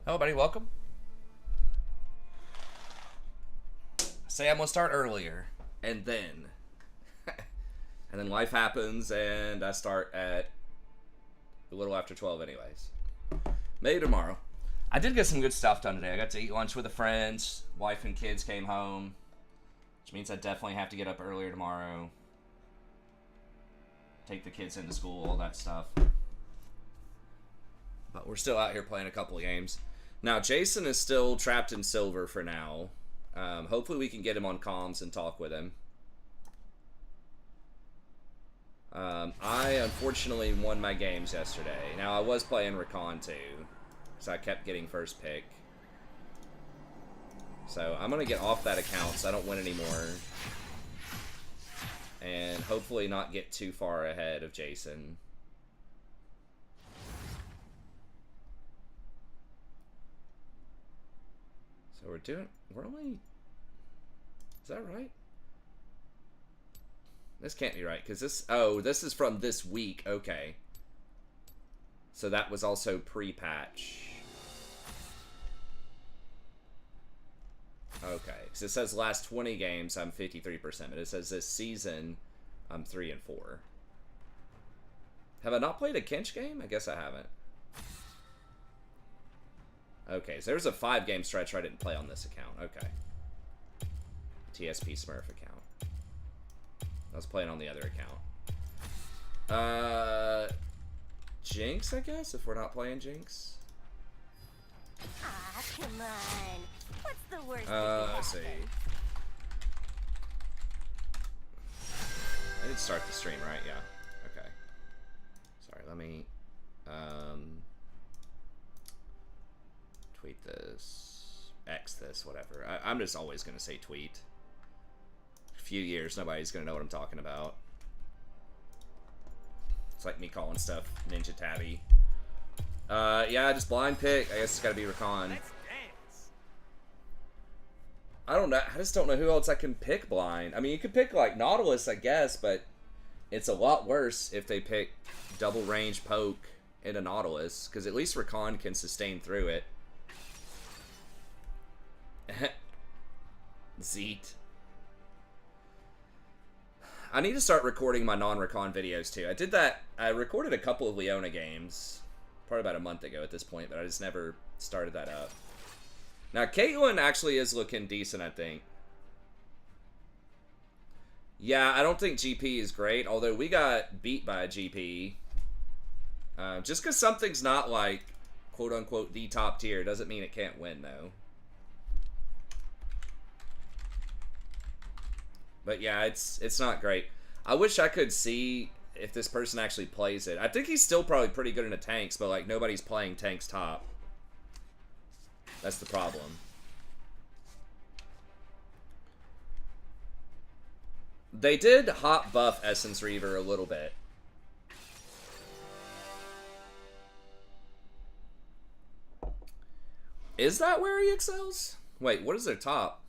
Hello, buddy. Welcome. Say I'm gonna start earlier, and then, and then life happens, and I start at a little after 12, anyways. Maybe tomorrow. I did get some good stuff done today. I got to eat lunch with a friend. Wife and kids came home, which means I definitely have to get up earlier tomorrow. Take the kids into school, all that stuff. But we're still out here playing a couple of games. Now, Jason is still trapped in silver for now. Hopefully we can get him on comms and talk with him. I unfortunately won my games yesterday. Now, I was playing Recon too, so I kept getting first pick. So I'm going to get off that account so I don't win anymore. And hopefully not get too far ahead of Jason. So we're only, is that right? This can't be right, because this is from this week, okay. So that was also pre-patch. Okay, because it says last 20 games, I'm 53%, but it says this season, I'm 3-4. Have I not played a Kench game? I guess I haven't. Okay, so there's a 5-game stretch where I didn't play on this account. Okay. TSP Smurf account. I was playing on the other account. Jinx, I guess, if we're not playing Jinx. Ah, come on. What's the worst Let's see. I did start the stream, right? Yeah. Okay. Sorry, let me, tweet this, X this, whatever. I'm just always going to say tweet. A few years, nobody's going to know what I'm talking about. It's like me calling stuff Ninja Tabby. Yeah, just blind pick. I guess it's got to be Recon. I don't know. I just don't know who else I can pick blind. I mean, you could pick, like, Nautilus, I guess, but it's a lot worse if they pick double range poke into Nautilus, because at least Recon can sustain through it. Zeet. I need to start recording my non-Recon videos, too. I did that. I recorded a couple of Leona games, probably about a month ago at this point, but I just never started that up. Now, Caitlyn actually is looking decent, I think. Yeah, I don't think GP is great, although we got beat by a GP. Just because something's not, like, quote-unquote, the top tier doesn't mean it can't win, though. But yeah, it's not great. I wish I could see if this person actually plays it. I think he's still probably pretty good in the tanks, but, like, nobody's playing tanks top. That's the problem. They did hot buff Essence Reaver a little bit. Is that where he excels? Wait, what is their top?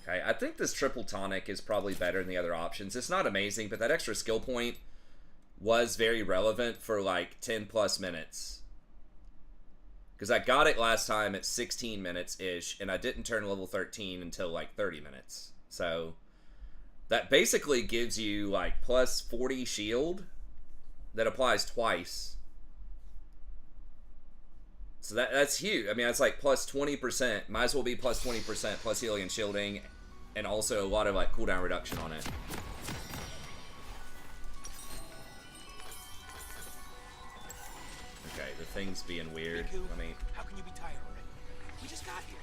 Okay, I think this triple tonic is probably better than the other options. It's not amazing, but that extra skill point was very relevant for like 10 plus minutes. Because I got it last time at 16 minutes-ish, and I didn't turn level 13 until like 30 minutes. So that basically gives you like plus 40 shield that applies twice. So that's huge. I mean, that's like plus 20%. Might as well be plus 20% plus healing and shielding, and also a lot of like cooldown reduction on it. Okay, the thing's being weird. Let me. How can you be tired already? We just got here.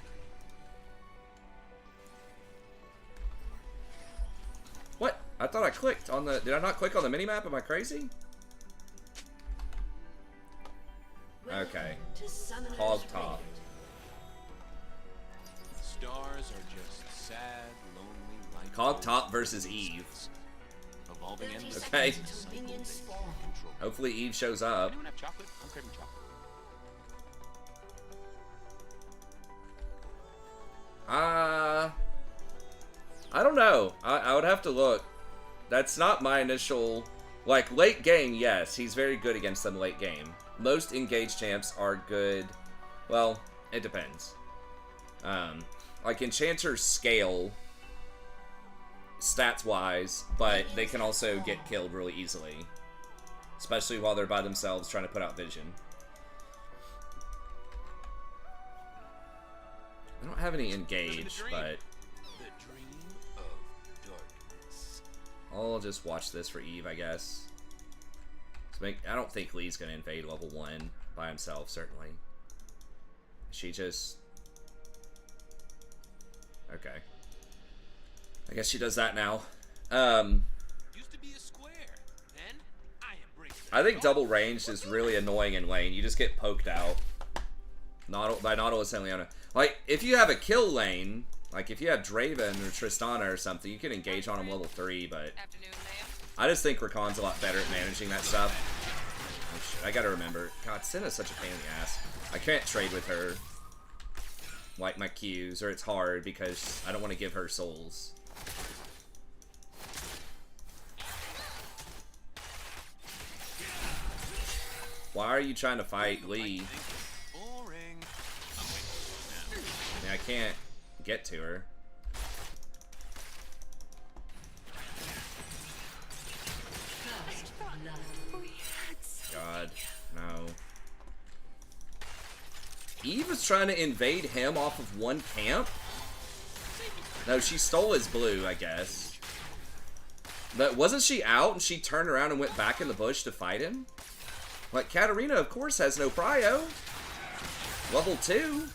What? I thought I clicked on the. Did I not click on the minimap? Am I crazy? Okay. Hog top. Stars are just sad, lonely light. Hog top versus Eve. Evolving endless. Okay. Hopefully Eve shows up. Anyone have chocolate? I'm craving chocolate. I don't know. I would have to look. That's not my initial... Like, late game, yes. He's very good against them late game. Most engaged champs are good... Well, it depends. Like, enchanters scale stats-wise, but they can also get killed really easily. Especially while they're by themselves trying to put out vision. I don't have any engage, but... I'll just watch this for Eve, I guess. I don't think Lee's gonna invade level 1 by himself, certainly. She just... Okay. I guess she does that now. Used to be a square. Then I think double ranged is really annoying in lane. You just get poked out. By Nautilus and Leona. Like, if you have a kill lane, like if you have Draven or Tristana or something, you can engage on them level 3, but... I just think Rakan's a lot better at managing that stuff. Oh shit, I gotta remember. God, Senna's such a pain in the ass. I can't trade with her. Like my Qs, or it's hard because I don't want to give her souls. Why are you trying to fight Lee? I mean, I can't get to her. God, no. Eve was trying to invade him off of one camp? No, she stole his blue, I guess. But wasn't she out and she turned around and went back in the bush to fight him? Like, Katarina, of course, has no prio. Level 2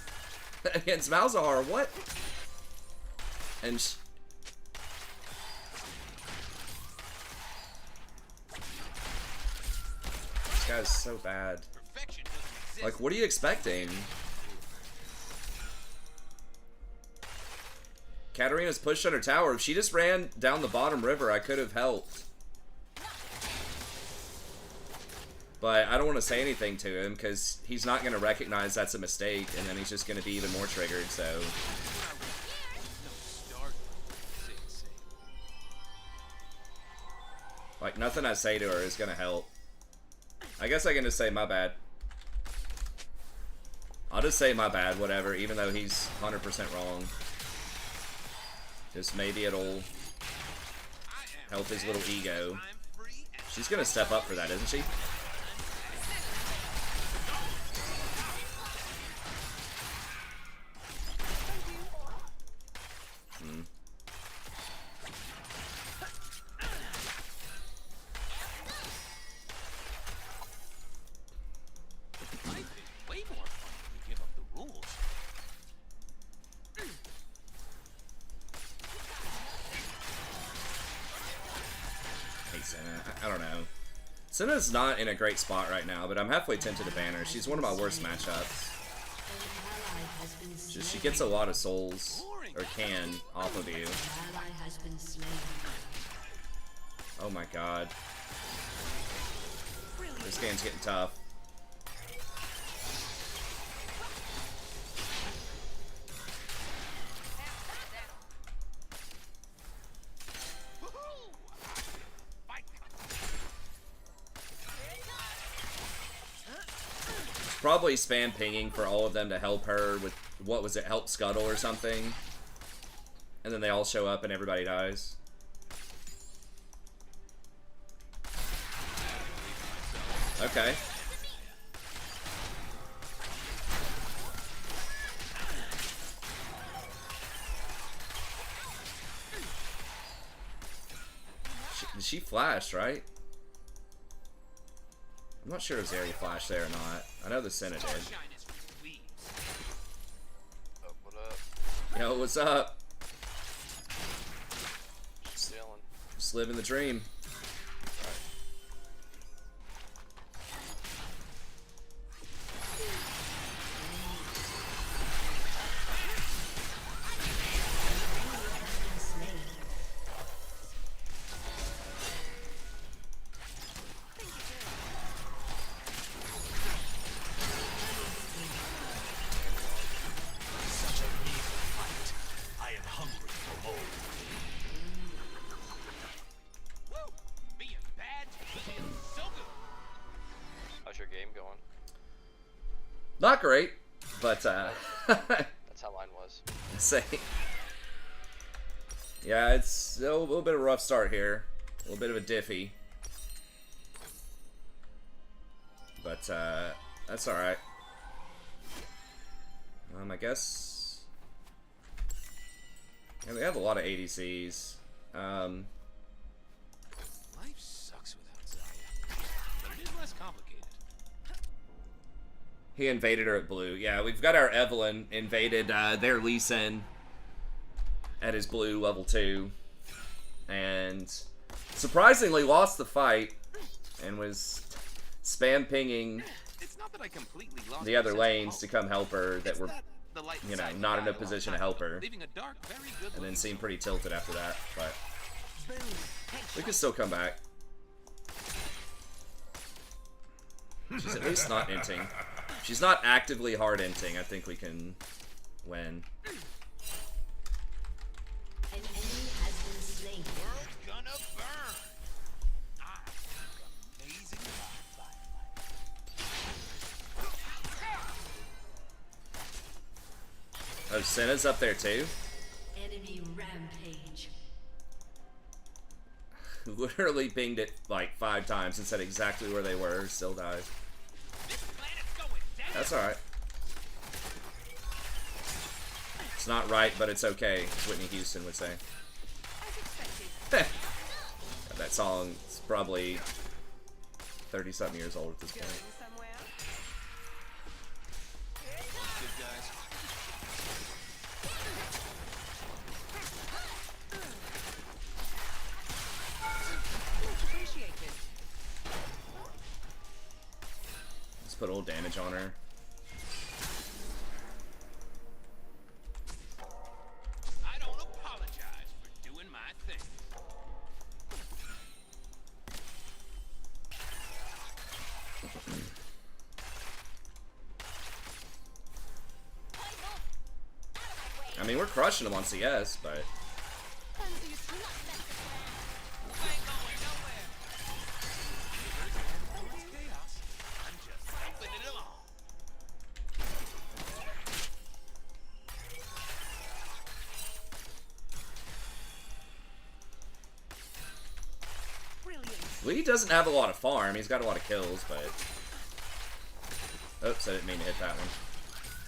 against Malzahar, what? And this guy's so bad. Like, what are you expecting? Katarina's pushed on her tower. If she just ran down the bottom river, I could have helped. But I don't want to say anything to him because he's not going to recognize that's a mistake, and then he's just going to be even more triggered, so... Like, nothing I say to her is going to help. I guess I can just say my bad. I'll just say my bad, whatever, even though he's 100% wrong. Just maybe it'll help his little ego. She's going to step up for that, isn't she? Senna's not in a great spot right now, but I'm halfway tempted to ban her. She's one of my worst matchups. Just, she gets a lot of souls, or can, off of you. Oh my god. This game's getting tough. Probably spam pinging for all of them to help her with, what was it, help scuttle or something. And then they all show up and everybody dies. Okay. She flashed, right? I'm not sure if Zeri flashed there or not. I know the Senna did. What up? Yo, what's up? Stealing. Just living the dream. game going? Not great, but That's how mine was. say, yeah, it's a little bit of a rough start here, a little bit of a diffy, but that's all right. I guess, yeah, we have a lot of ADCs. Life sucks without Zaya, but it is less complicated. He invaded her at blue. Yeah, we've got our Evelyn invaded their Lee Sin at his blue level 2. And surprisingly lost the fight and was spam pinging It's not that I completely lost the other my sense of lanes hope. to come help her that It's were, that the light you know, side not in died a long position to time help ago, her. leaving a dark, very good And then looking seemed pretty tilted after that. But we could still come back. She's at least not inting. She's not actively hard inting. I think we can win. An enemy has been slain. world gonna burn. Amazing Oh, Senna's up there too? Enemy rampage. Literally pinged it like 5 times and said exactly where they were. Still died. This planet's going down. That's alright. It's not right, but it's okay, as Whitney Houston would say. As expected. That song is probably 30-something years old at this Going point. somewhere? Good guys. Much appreciated. Let's put a little damage on her. I don't apologize for doing my thing. I mean, we're crushing them on CS, but Fancy you too much better. Chaos. I'm just helping it along. Brilliant. Lee doesn't have a lot of farm. He's got a lot of kills, but... Oops, I didn't mean to hit that one.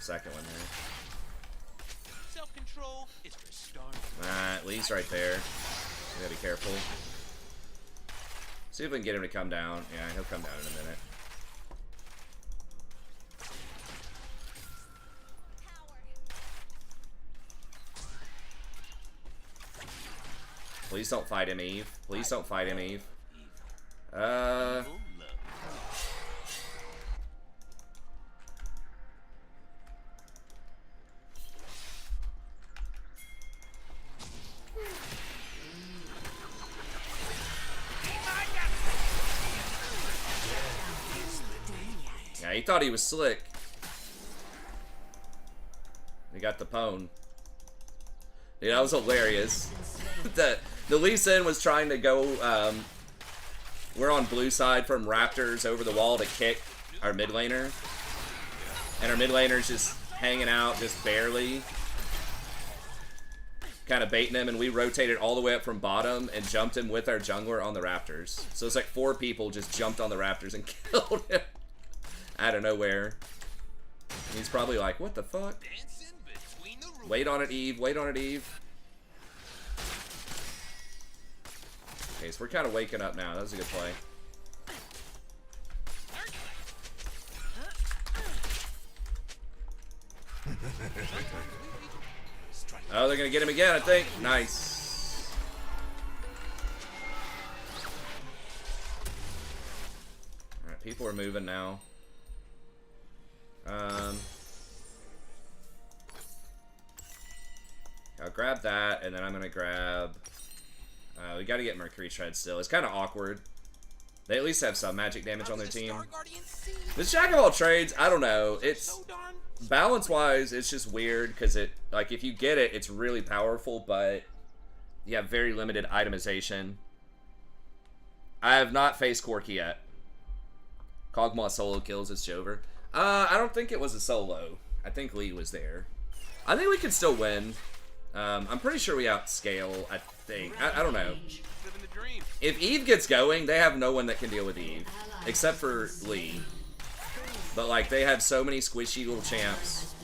Second one there. Self-control is for starting. Lee's right there. We gotta be careful. See if we can get him to come down. Yeah, he'll come down in a minute. Please don't fight him, Eve. Please don't fight him, Eve. Yeah, he thought he was slick. He got the pwn. Dude, that was hilarious. the Lee Sin was trying to go, we're on blue side from Raptors over the wall to kick our mid laner. And our mid laner's just hanging out, just barely. Kind of baiting him, and we rotated all the way up from bottom and jumped him with our jungler on the Raptors. So it's like 4 people just jumped on the Raptors and killed him out of nowhere. And he's probably like, what the fuck? Dancing between the rules. Wait on it, Eve. Wait on it, Eve. Okay, so we're kind of waking up now. That was a good play. Oh, they're going to get him again, I think. Nice. Alright, people are moving now. I'll grab that, and then I'm going to grab... we got to get Mercury Shred still. It's kind of awkward. They at least have some magic damage on their team. This Jack of all trades, I don't know. It's... balance-wise, it's just weird, because it... like, if you get it, it's really powerful, but... you have very limited itemization. I have not faced Corki yet. Kog'Maw solo kills as Jover. I don't think it was a solo. I think Lee was there. I think we could still win. I'm pretty sure we outscale, I think. I don't know. Living the dream. If Eve gets going, they have no one that can deal with Eve. Except for Lee. But, like, they have so many squishy little champs.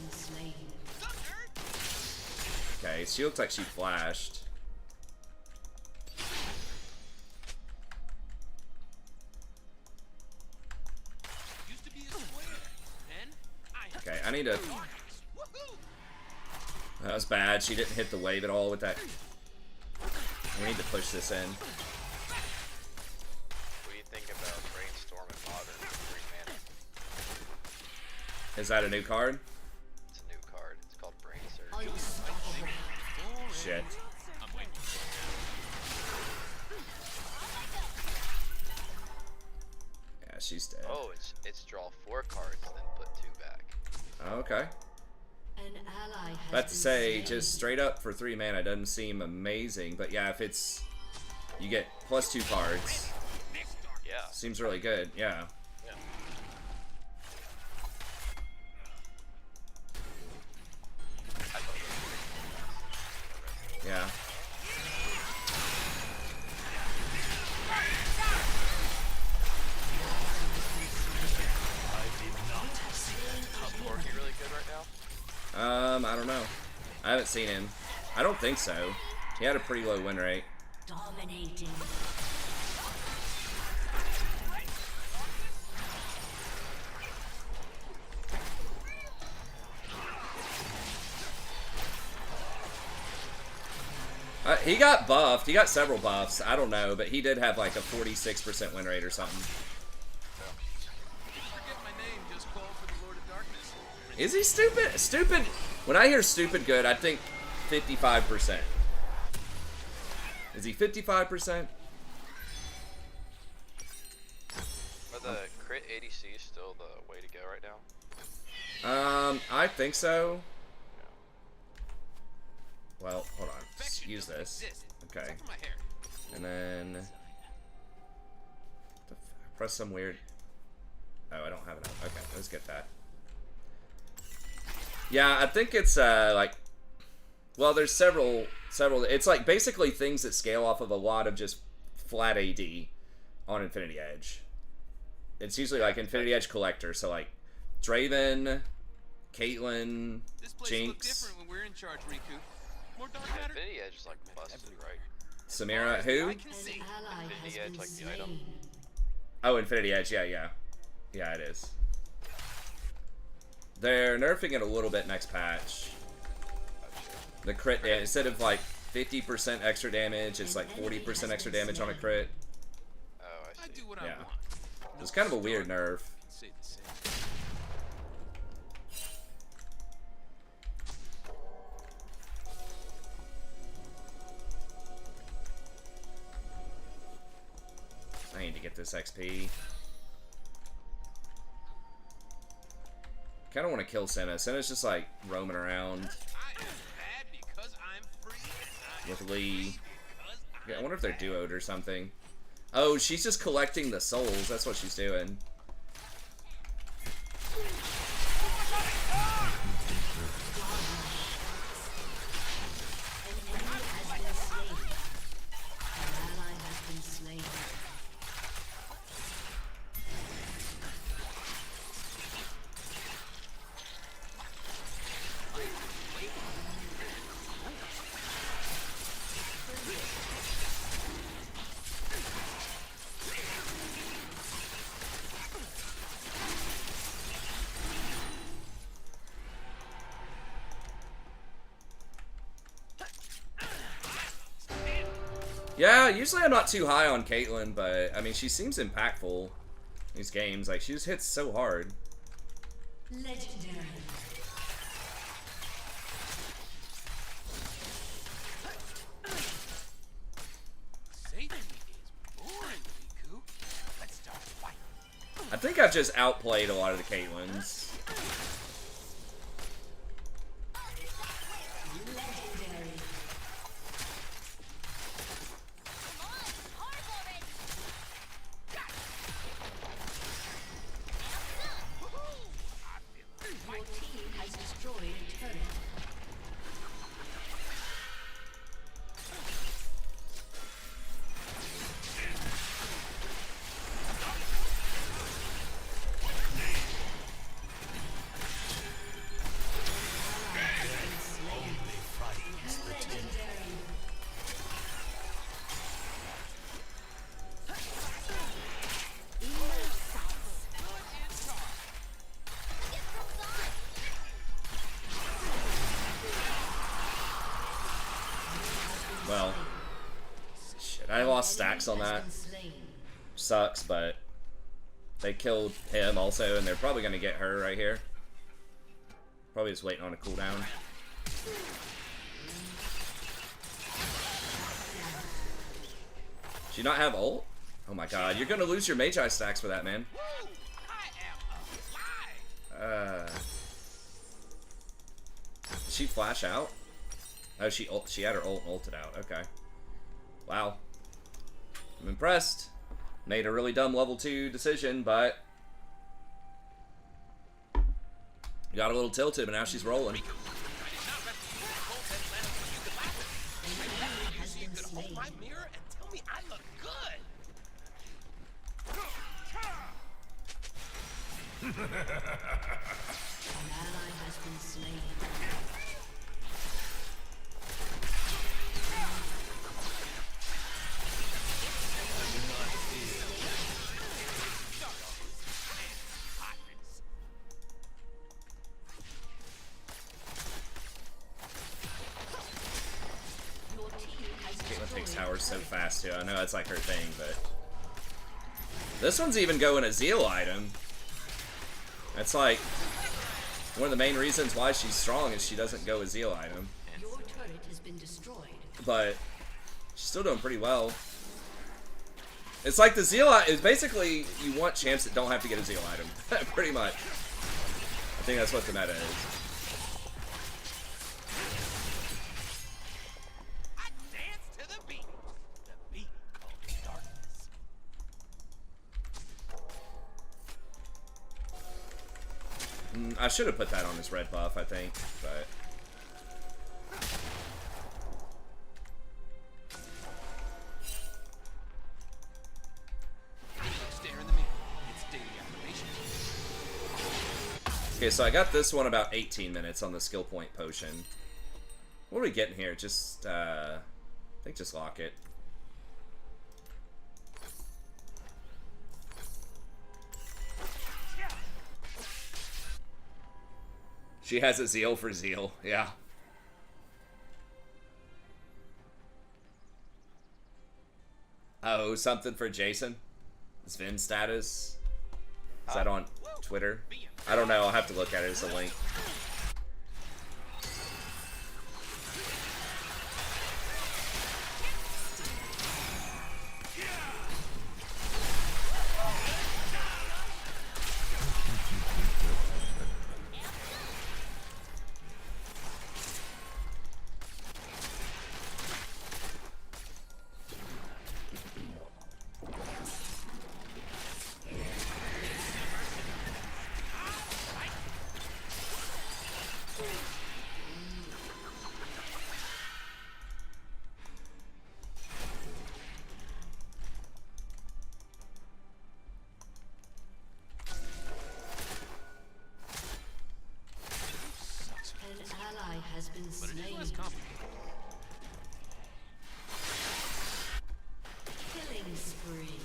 Okay, she looks like she flashed. Used to be a square. Then I Okay, I need to... That was bad. She didn't hit the wave at all with that. We need to push this in. What do you think about Brainstorm and Modern for 3 mana? Is that a new card? It's a new card. It's called Brain Surge. Shit. I'm waiting. Yeah, she's dead. Oh, it's draw 4 cards and then put 2 back. Okay. An ally has About to been say, slain. just straight up for 3 mana doesn't seem amazing. But yeah, if it's... You get plus 2 cards. Yeah. Seems really good, yeah. Yeah. I thought it was Yeah. Is Corky really good right now? I don't know. I haven't seen him. I don't think so. He had a pretty low win rate. Dominating. He got buffed. He got several buffs. I don't know, but he did have like a 46% win rate or something. Forget my name, just call for the Lord of Darkness. Is he stupid? Stupid. When I hear stupid good, I think 55%. Is he 55%? Are the crit ADC still the way to go right now? I think so. Well, hold on. Just use this. Okay. Except for my hair. And then... Press some weird... Oh, I don't have enough. Okay, let's get that. Yeah, I think it's, like... Well, there's several... It's like basically things that scale off of a lot of just flat AD on Infinity Edge. It's usually like Infinity Edge Collector, so like Draven, Caitlyn, This place looks Jinx, different when we're in charge, Riku. More dark matter. Infinity Edge is like busted, right? Samira, who? I can An see. ally Infinity has Edge, been like the slain. item. Oh, Infinity Edge, yeah. Yeah, it is. They're nerfing it a little bit next patch. The crit damage, instead of like 50% extra damage, it's like 40% extra damage on a crit. Oh, I I see. do what Yeah. I want. It's kind of a weird nerf. Say the same. I need to get this XP. Kind of want to kill Senna. Senna's just like roaming around I am mad because I'm free. And I with am Lee. free because Yeah, I I'm wonder if they're mad. duoed or something. Oh, she's just collecting the souls. That's what she's doing. An enemy has been slain. An ally has been slain. Yeah, usually I'm not too high on Caitlyn, but I mean, she seems impactful in these games. Like, she just hits so hard. Legendary. Satan is boring, Riku. Let's start fighting. I think I've just outplayed a lot of the Caitlyn's. Legendary. Well, shit, I lost stacks on that. Sucks, but they killed him also, and they're probably gonna get her right here. Probably just waiting on a cooldown. She not have ult? Oh my god, you're gonna lose your Magi stacks for that, man. Did she flash out? Oh, she had her ult and ulted out. Okay. Wow. I'm impressed. Made a really dumb level 2 decision, but got a little tilted, but now she's rolling. Hold my mirror and tell me I look good. An ally has been slain. Caitlyn takes towers so fast too. I know that's like her thing, but this one's even going a Zeal item. That's like one of the main reasons why she's strong is she doesn't go a Zeal item. Your turret has been destroyed. But she's still doing pretty well. It's like the Zeal is basically you want champs that don't have to get a Zeal item. Pretty much. I think that's what the meta is. I dance to the beat. The beat called darkness. I should have put that on his red buff, I think, but Stare in the mirror. It's daily affirmation. okay, so I got this one about 18 minutes on the skill point potion. What are we getting here? Just, I think just lock it. She has a Zeal for Zeal, yeah. Oh, something for Jason? Sven status? Is that on Twitter? I don't know, I'll have to look at it as a link. An ally has been But it is slain. less complicated. Killing spree.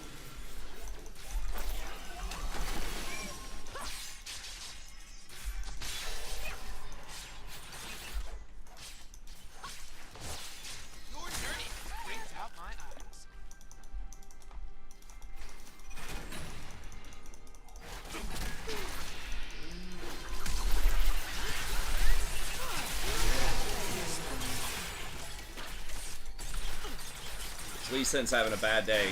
Your nerdy brings out my eyes. Lee Sin's having a bad day.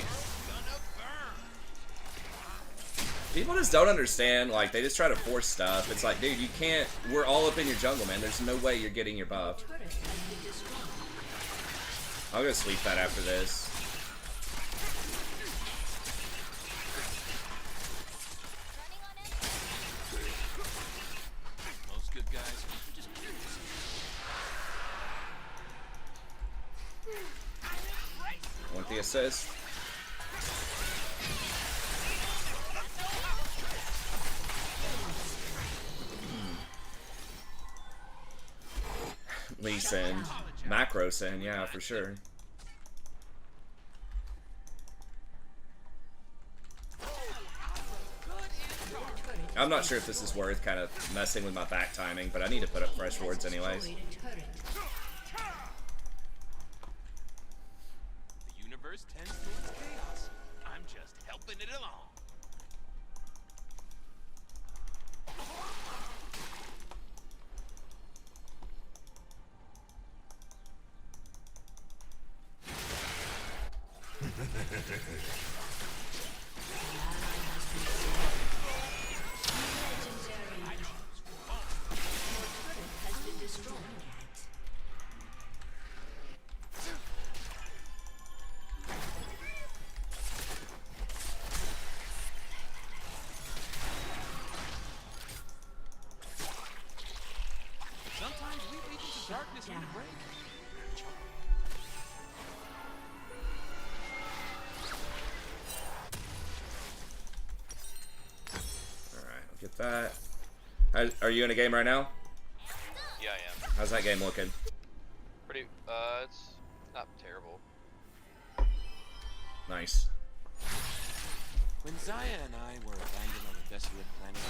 People just don't understand, like, they just try to force stuff. It's like, dude, you can't, we're all up in your jungle, man. There's no way you're getting your buff. Turret has been destroyed. I'll go sweep that after this. Most good guys are just curious. Want the assist? Lee Sin. Macro Sin, yeah, for sure. I'm not sure if this is worth kind of messing with my back timing, but I need to put up fresh wards anyways. Destroyed a turret. universe tends towards chaos. I'm just helping it along. Has been destroyed. Sometimes we leap into darkness when to break. Alright, I'll get that. Are you in a game right now? Yeah, I am. How's that game looking? Pretty, it's not terrible. Nice. When Zaya and I were abandoned on a desolate planet,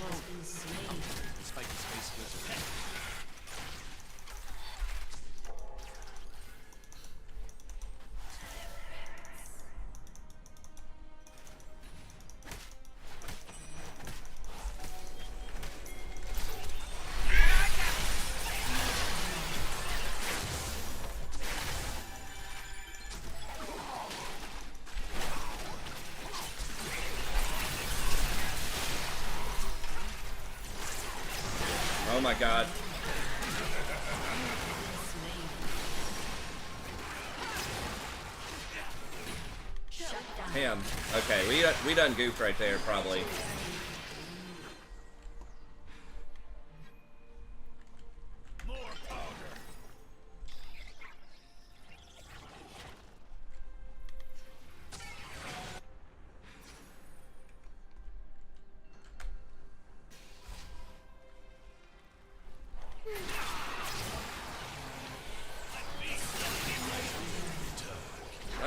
Has been slain. despite the space blizzard. Oh my god. Damn. Okay, we done goofed right there, probably.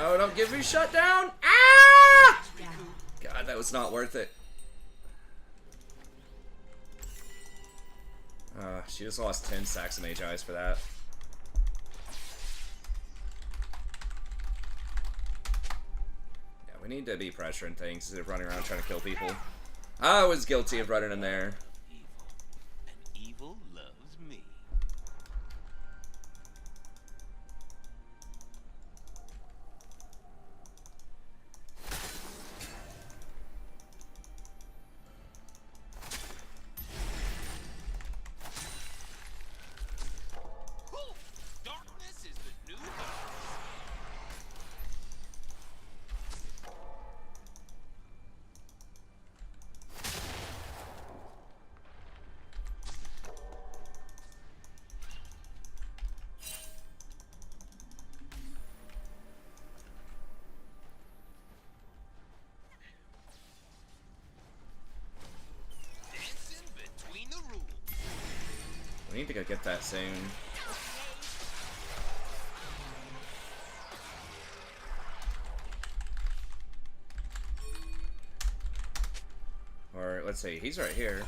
Oh, don't give me shut down! Ah! God, that was not worth it. She just lost 10 stacks of mage eyes for that. Yeah, we need to be pressuring things instead of running around trying to kill people. I was guilty of running in there. Evil. And evil loves me. Darkness is the new darkness. Dancing between the rules. We need to go get that soon. Or, let's see, he's right here.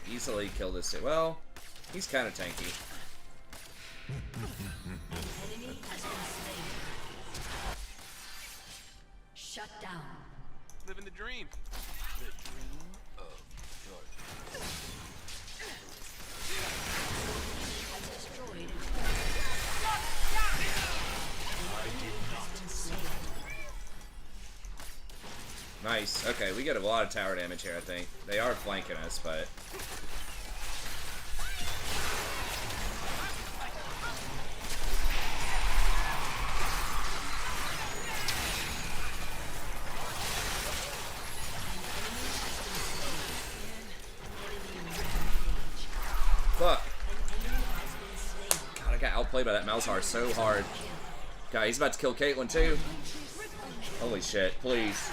Easily kill this. Well, he's kind of tanky. Enemy has been slain. Shut down. Living the dream. The dream of darkness. Has destroyed. Has been slain. Nice. Okay, we get a lot of tower damage here, I think. They are flanking us, but... Fuck. God, I got outplayed by that Malzahar so hard. God, he's about to kill Caitlyn too. Holy shit, please.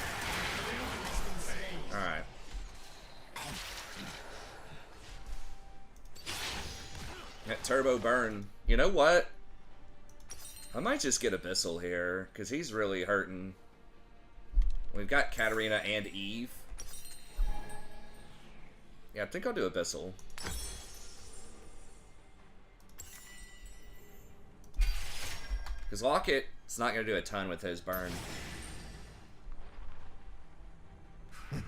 Alright. That turbo burn. You know what? I might just get Abyssal here, because he's really hurting. We've got Katarina and Eve. Yeah, I think I'll do Abyssal. Because Locket, it's not going to do a ton with his burn. I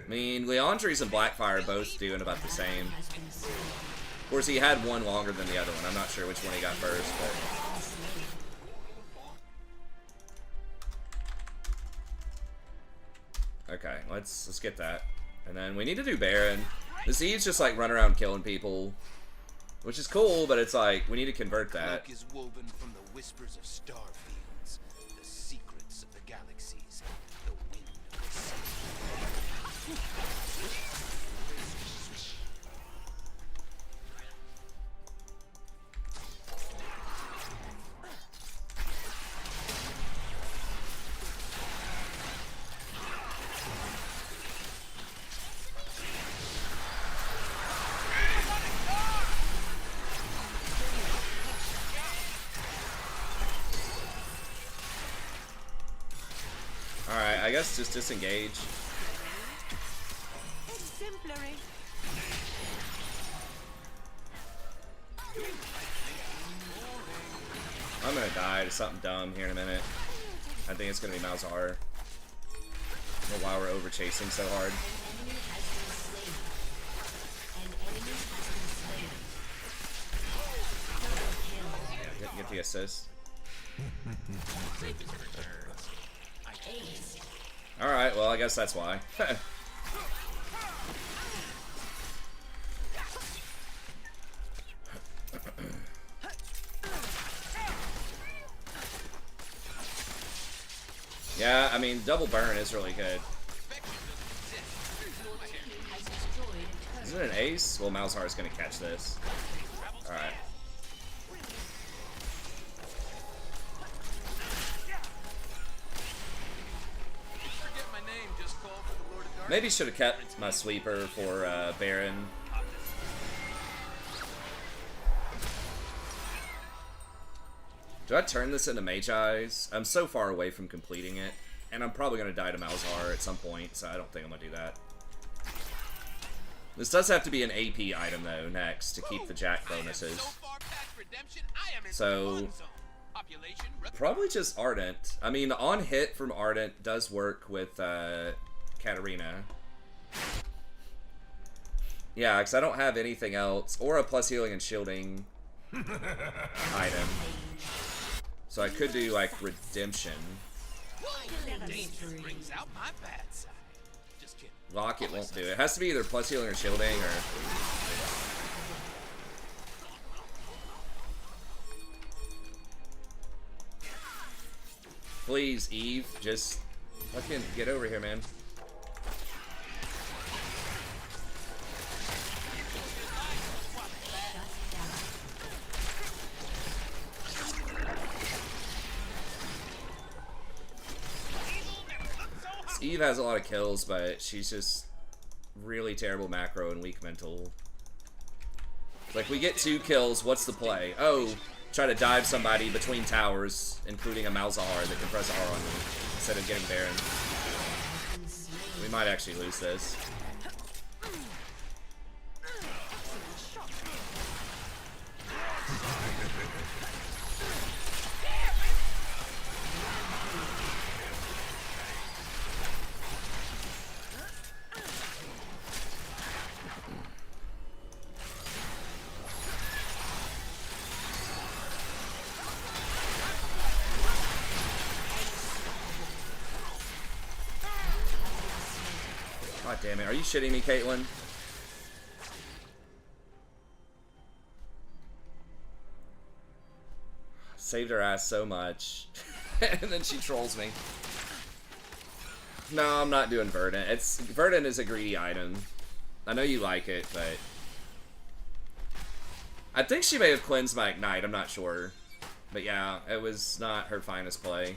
mean, Leandri's and Blackfire are both doing about the same. Has been slain. Of course, he had one longer than the other one. I'm not sure which one he got first, but... Okay, let's get that. And then we need to do Baron. The Z's just like run around killing people, which is cool, but it's like, we need to convert that. Cloak is woven from the whispers of star fields, the secrets of the galaxies, the wind of the sea. Alright, I guess just disengage. Exemplary. I'm gonna die to something dumb here in a minute. I think it's gonna be Malzahar. I don't know why we're over chasing so hard. An enemy has been slain. An enemy has been slain. Yeah, get the assist. Ace. Alright, well, I guess that's why. Yeah, I mean, double burn is really good. Has destroyed a Is turret. it an ace? Well, Malzahar is gonna catch this. Alright. Forget my name, just call for the Lord of Darkness. Maybe should have kept my sweeper for Baron. Do I turn this into Mage Eyes? I'm so far away from completing it. And I'm probably going to die to Malzahar at some point, so I don't think I'm going to do that. This does have to be an AP item, though, next, to keep the Jack bonuses. So far past redemption, I am in So- the fun zone. Population Probably just Ardent. I mean, on hit from Ardent does work with Katarina. Yeah, because I don't have anything else. Or a plus healing and shielding item. So I could do, like, Redemption. danger brings out my bad side. Just kidding. Locket won't do it. It has to be either plus healing or shielding, or... Please, Eve, just fucking get over here, man. Eve has a lot of kills, but she's just really terrible macro and weak mental. Like, we get 2 kills, what's the play? Oh, try to dive somebody between towers, including a Malzahar that can press R on me, instead of getting Baron. We might actually lose this. God damn it, are you shitting me, Caitlyn? Saved her ass so much. And then she trolls me. No, I'm not doing Verdant. Verdant is a greedy item. I know you like it, but... I think she may have cleansed my Ignite, I'm not sure. But yeah, it was not her finest play.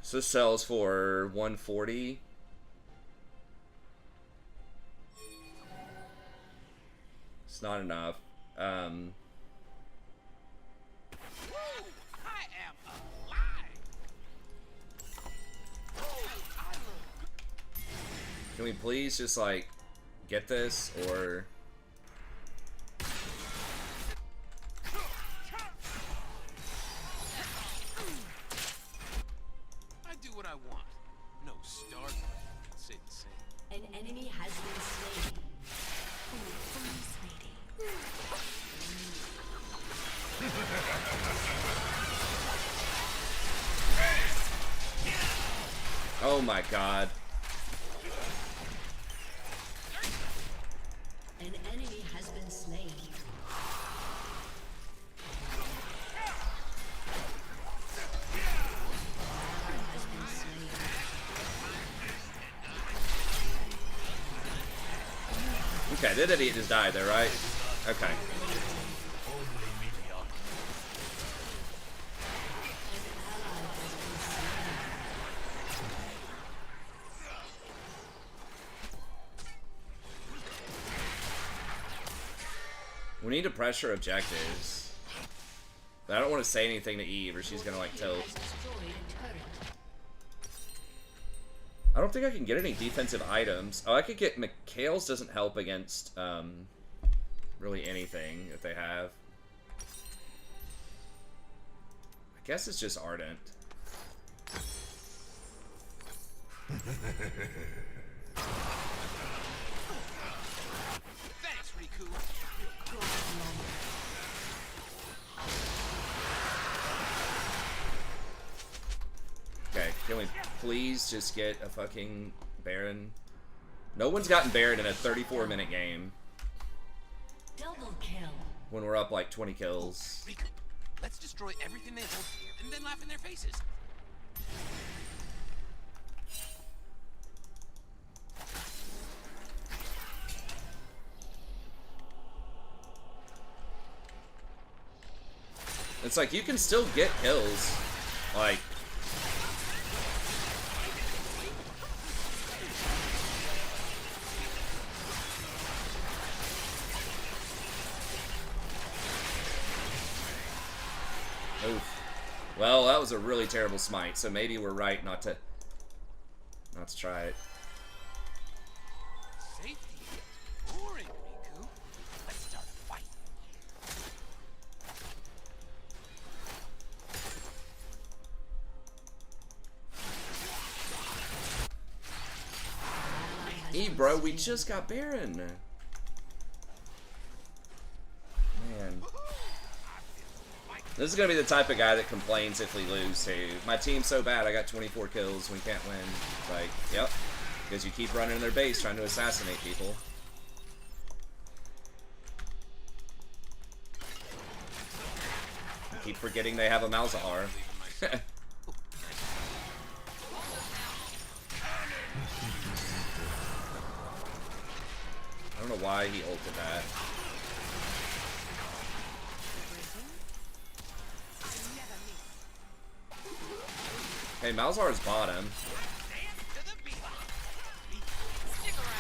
So this sells for 140. It's not enough. Woo! I am alive. Can we please just like get this, or I do what I want. No Starfire can say the same. An enemy has been slain. oh my god. An enemy has been slain. Has been slain. Okay, that idiot just died there, right? Okay. We need to pressure objectives. But I don't want to say anything to Eve or she's gonna like tilt. Has destroyed a turret. I don't think I can get any defensive items. Oh, I could get Mikhail's doesn't help against really anything that they have. I guess it's just Ardent. Thanks, Riku. Okay, can we please just get a fucking Baron? No one's gotten Baron in a 34-minute game Double kill. when we're up like 20 kills. Riku, let's destroy everything they hold dear and then laugh in their faces. It's like you can still get kills. Like, oof. Well, that was a really terrible smite, so maybe we're right not to try it. Safety gets boring, Riku. Let's start a fight. Eve, bro, we just got Baron. Man. This is gonna be the type of guy that complains if we lose too. My team's so bad, I got 24 kills, we can't win. It's like, yep. Because you keep running in their base trying to assassinate people. Keep forgetting they have a Malzahar. I don't know why he ulted that. Hey, Malzahar's bottom. To the beat. Stick around.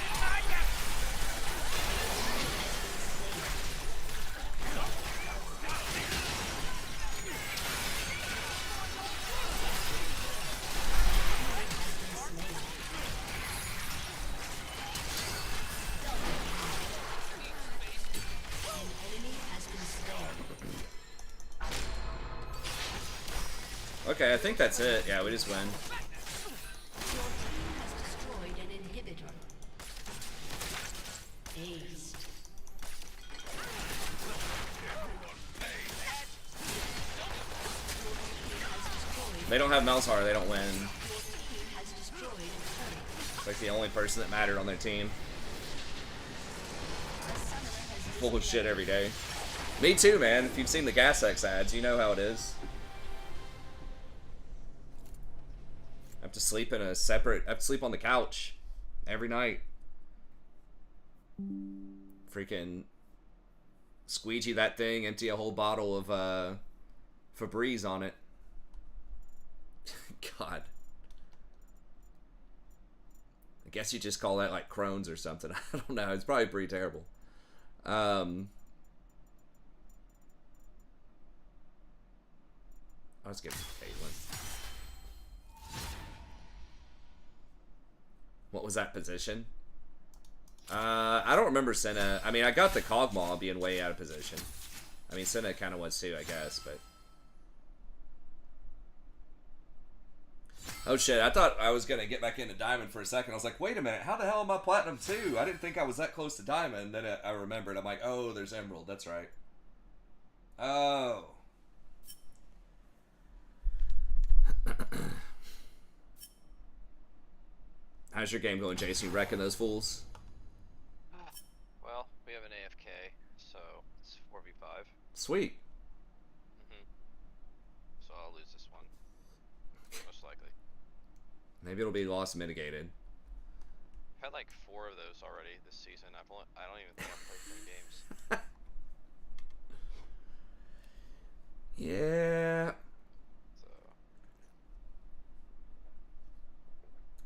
Okay, I think that's it. Yeah, we just win. Your team has destroyed an inhibitor. Aced. They don't have Malzahar, they don't win. Your team has destroyed a turret. It's like the only person that mattered on their team. Full of shit every day. Me too, man. If you've seen the Gas X ads, you know how it is. I have to sleep in a separate... I have to sleep on the couch every night. Freaking squeegee that thing, empty a whole bottle of Febreze on it. God. I guess you just call that like Crohn's or something. I don't know. It's probably pretty terrible. I'll just get Caitlyn. What was that position? I don't remember Senna. I mean, I got the Kog'Maw being way out of position. I mean, Senna kind of was too, I guess, but... Oh shit, I thought I was gonna get back into Diamond for a second. I was like, wait a minute, how the hell am I Platinum 2? I didn't think I was that close to Diamond. Then I remembered, I'm like, oh, there's Emerald, that's right. Oh. How's your game going, Jason? You wrecking those fools? Well, we have an AFK, so it's 4v5. Sweet. So I'll lose this one. Most likely. Maybe it'll be loss mitigated. I've had like 4 of those already this season. I don't even think I've played 3 games. Yeah. So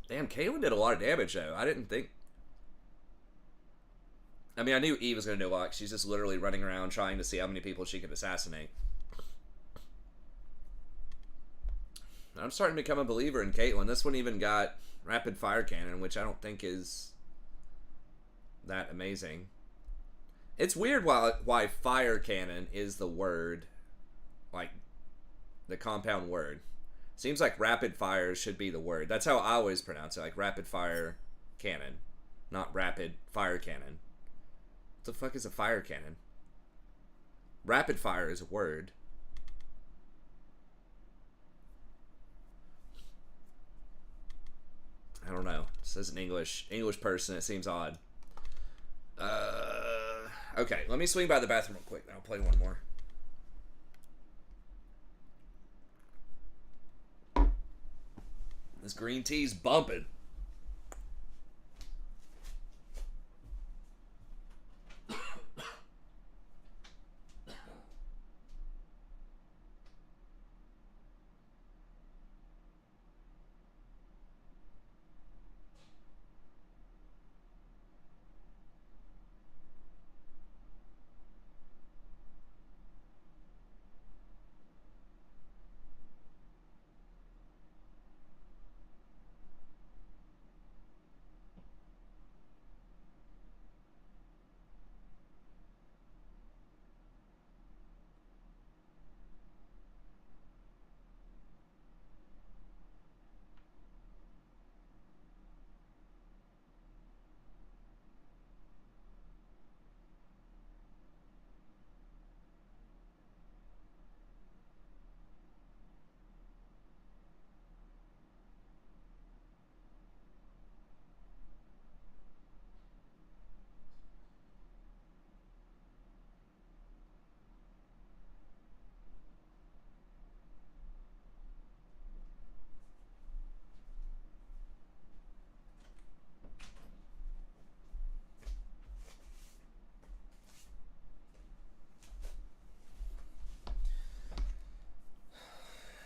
Damn, Caitlyn did a lot of damage, though. I didn't think... I mean, I knew Eve was going to do a lot. She's just literally running around trying to see how many people she could assassinate. I'm starting to become a believer in Caitlyn. This one even got rapid fire cannon, which I don't think is that amazing. It's weird why fire cannon is the word, like the compound word. Seems like rapid fire should be the word. That's how I always pronounce it, like rapid fire cannon, not rapid fire cannon. What the fuck is a fire cannon? Rapid fire is a word. I don't know. It says an English person. It seems odd. Okay, let me swing by the bathroom real quick. Then I'll play one more. This green tea's bumping.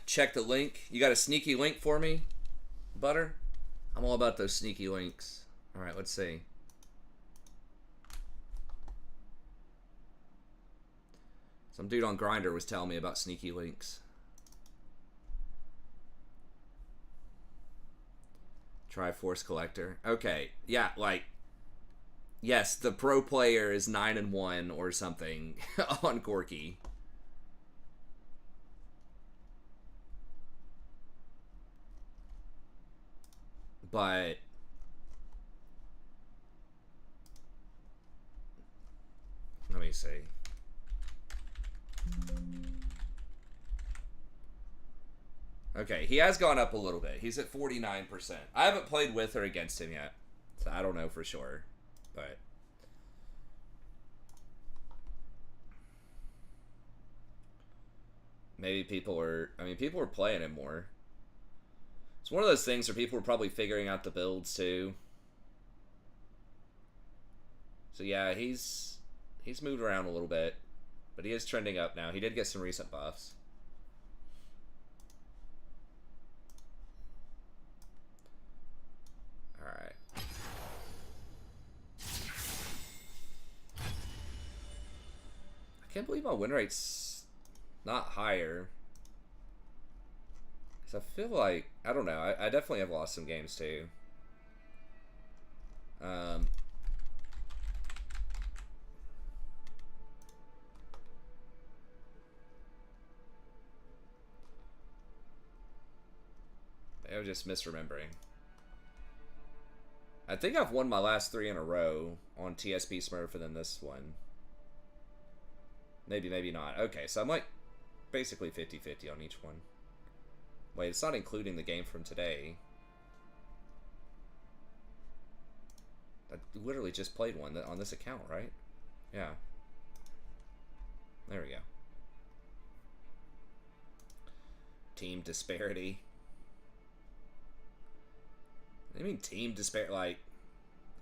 Check the link. You got a sneaky link for me, Butter? I'm all about those sneaky links. All right, let's see. Some dude on Grindr was telling me about sneaky links. Triforce Collector. Okay, yeah, like, yes, the pro player is 9-1 or something on Corky. But let me see. Okay, he has gone up a little bit. He's at 49%. I haven't played with or against him yet, so I don't know for sure. But maybe people are... I mean, people are playing him more. It's one of those things where people are probably figuring out the builds too. So yeah, he's moved around a little bit, but he is trending up now. He did get some recent buffs. All right. I can't believe my win rate's not higher. I feel like, I don't know, I definitely have lost some games too. I was just misremembering. I think I've won my last 3 in a row on TSP Smurf and then this one. Maybe, maybe not. Okay, so I'm like basically 50-50 on each one. Wait, it's not including the game from today. I literally just played one on this account, right? Yeah. There we go. Team disparity. I mean team disparity, like,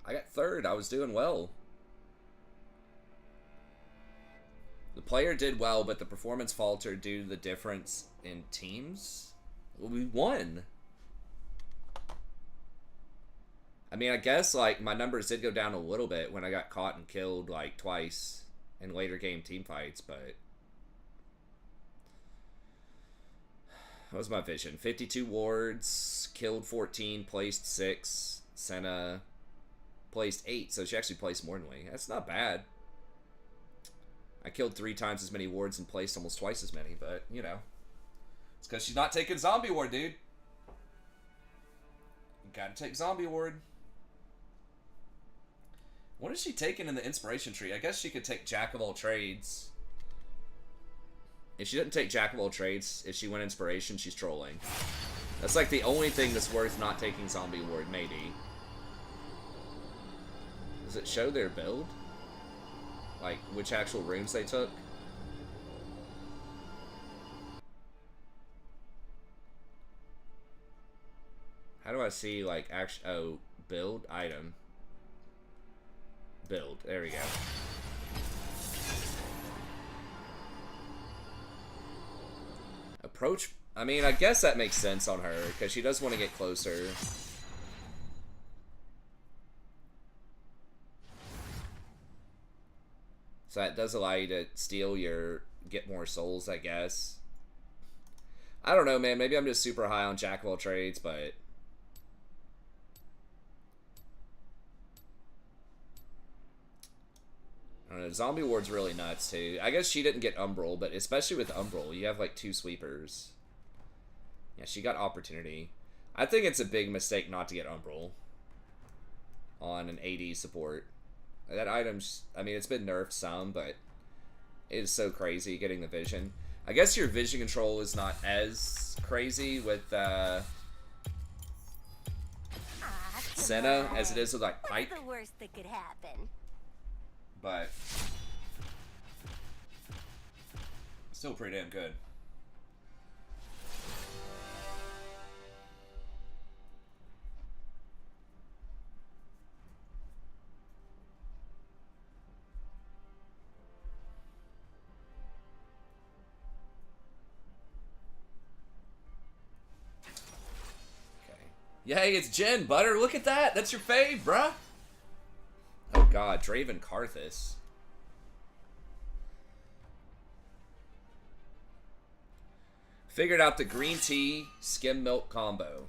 I got 3rd, I was doing well. The player did well, but the performance faltered due to the difference in teams. Well, we won. I mean, I guess, like, my numbers did go down a little bit when I got caught and killed, like, twice in later game team fights, but... What was my vision? 52 wards, killed 14, placed 6. Senna placed 8, so she actually placed more than me. That's not bad. I killed 3 times as many wards and placed almost twice as many, but, you know. It's because she's not taking zombie ward, dude. You gotta take zombie ward. What is she taking in the inspiration tree? I guess she could take Jack of all trades. If she didn't take Jack of all trades, if she went inspiration, she's trolling. That's like the only thing that's worth not taking zombie ward, maybe. Does it show their build? Like, which actual runes they took? How do I see, like, oh, build, item. Build, there we go. Approach, I mean, I guess that makes sense on her, because she does want to get closer. So that does allow you to steal your, get more souls, I guess. I don't know, man, maybe I'm just super high on Jack of all trades, but... I don't know, Zombie Ward's really nuts, too. I guess she didn't get Umbral, but especially with Umbral, you have, like, 2 sweepers. Yeah, she got Opportunity. I think it's a big mistake not to get Umbral on an AD support. That item's, I mean, it's been nerfed some, but it is so crazy getting the vision. I guess your vision control is not as crazy with, Senna as it is with, like, Pike. What's the worst that could happen? But still pretty damn good. Okay. Yay, it's Jen, Butter. Look at that. That's your fave, bruh. Oh god, Draven Karthus. Figured out the green tea skim milk combo.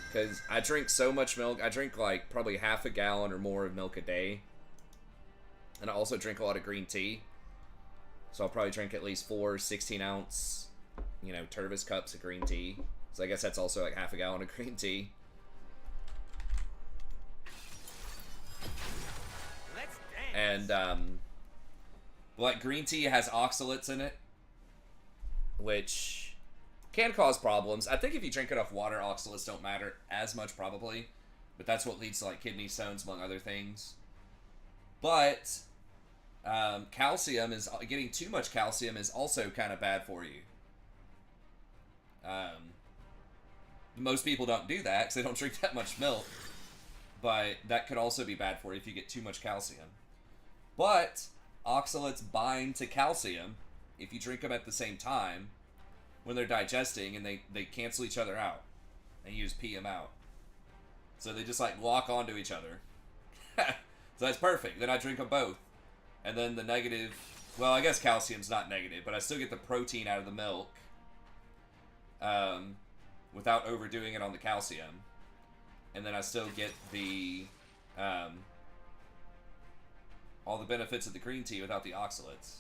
Because I drink so much milk. I drink like probably half a gallon or more of milk a day. And I also drink a lot of green tea. So I'll probably drink at least 4 16-ounce, you know, Tervis cups of green tea. So I guess that's also like half a gallon of green tea. And, like, green tea has oxalates in it, which can cause problems. I think if you drink enough water, oxalates don't matter as much, probably. But that's what leads to, like, kidney stones, among other things. But, calcium is, getting too much calcium is also kind of bad for you. Most people don't do that, because they don't drink that much milk. But that could also be bad for you if you get too much calcium. But oxalates bind to calcium if you drink them at the same time when they're digesting, and they cancel each other out. And you just pee them out. So they just like lock onto each other. So that's perfect. Then I drink them both. And then the negative, well, I guess calcium's not negative, but I still get the protein out of the milk without overdoing it on the calcium. and then I still get the all the benefits of the green tea without the oxalates.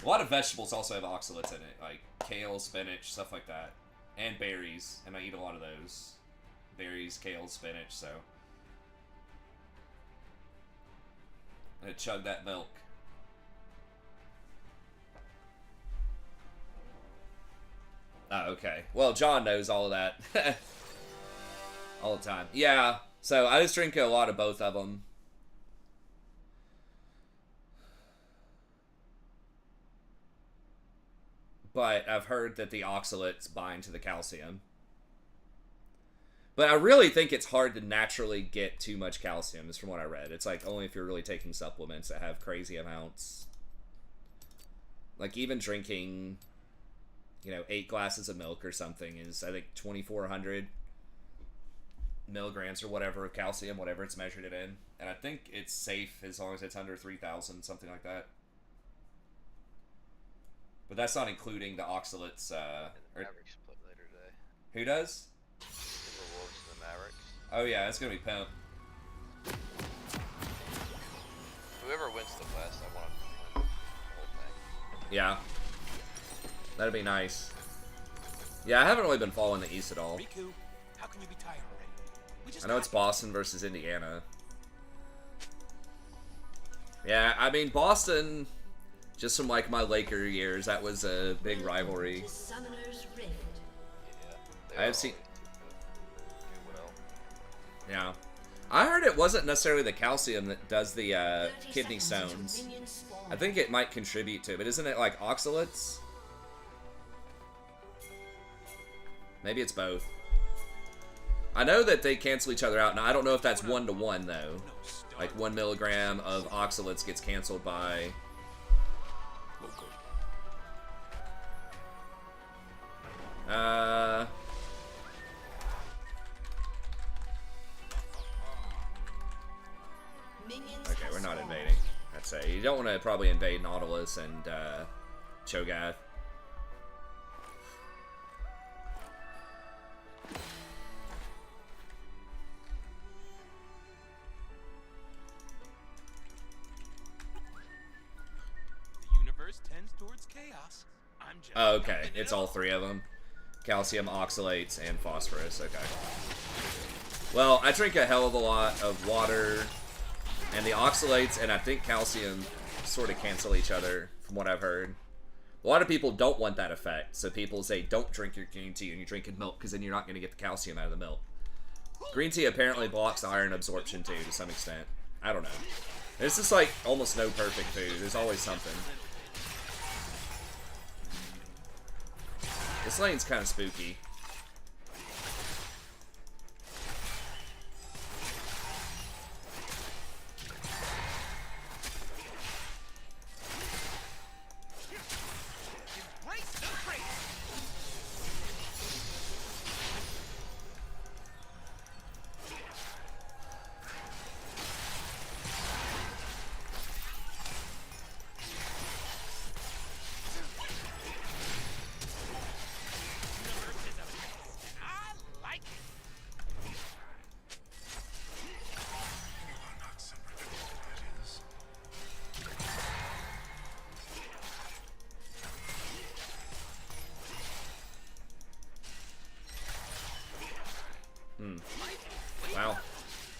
A lot of vegetables also have oxalates in it, like kale, spinach, stuff like that, and berries, and I eat a lot of those. Berries, kale, spinach, so. I'm gonna chug that milk. Oh, okay. Well, John knows all of that. All the time. Yeah, so I just drink a lot of both of them. But I've heard that the oxalates bind to the calcium. But I really think it's hard to naturally get too much calcium, is from what I read. It's like only if you're really taking supplements that have crazy amounts. Like even drinking, 8 glasses of milk or something is, I think, 2,400 milligrams or whatever of calcium, whatever it's measured it in. And I think it's safe as long as it's under 3,000, something like that. But that's not including the oxalates. And the Mavericks split later today. Who does? Timberwolves and the Mavericks. Oh yeah, it's gonna be Pimp. Whoever wins the West, I want to win the whole thing. Yeah. That'd be nice. Yeah, I haven't really been following the East at all. Riku, how can you be tired already? We just I know it's Boston versus Indiana. Yeah, I mean, Boston, just from like my Laker years, that was a big rivalry. Summoner's Rift. Yeah. I have seen. Do well. Yeah. I heard it wasn't necessarily the calcium that does the 30 kidney seconds until stones. minions spawn. I think it might contribute to it, but isn't it like oxalates? Maybe it's both. I know that they cancel each other out. Now, I don't know if that's 1-to-1, though. Like 1 milligram of oxalates gets canceled by... Minions Okay, have we're not spawned. invading. I'd say. You don't want to probably invade Nautilus and Cho'Gath. The universe tends towards chaos. I'm just Oh, okay. dumping it It's all all. 3 of them. Calcium, oxalates, and phosphorus. Okay. Well, I drink a hell of a lot of water, and the oxalates and I think calcium sort of cancel each other, from what I've heard. A lot of people don't want that effect, so people say don't drink your green tea and you're drinking milk, because then you're not going to get the calcium out of the milk. Green tea apparently blocks iron absorption too, to some extent. I don't know. It's just like almost no perfect food. There's always something. This lane's kind of spooky. Embrace the crazy. Universe is a mess, and I like it. Wow.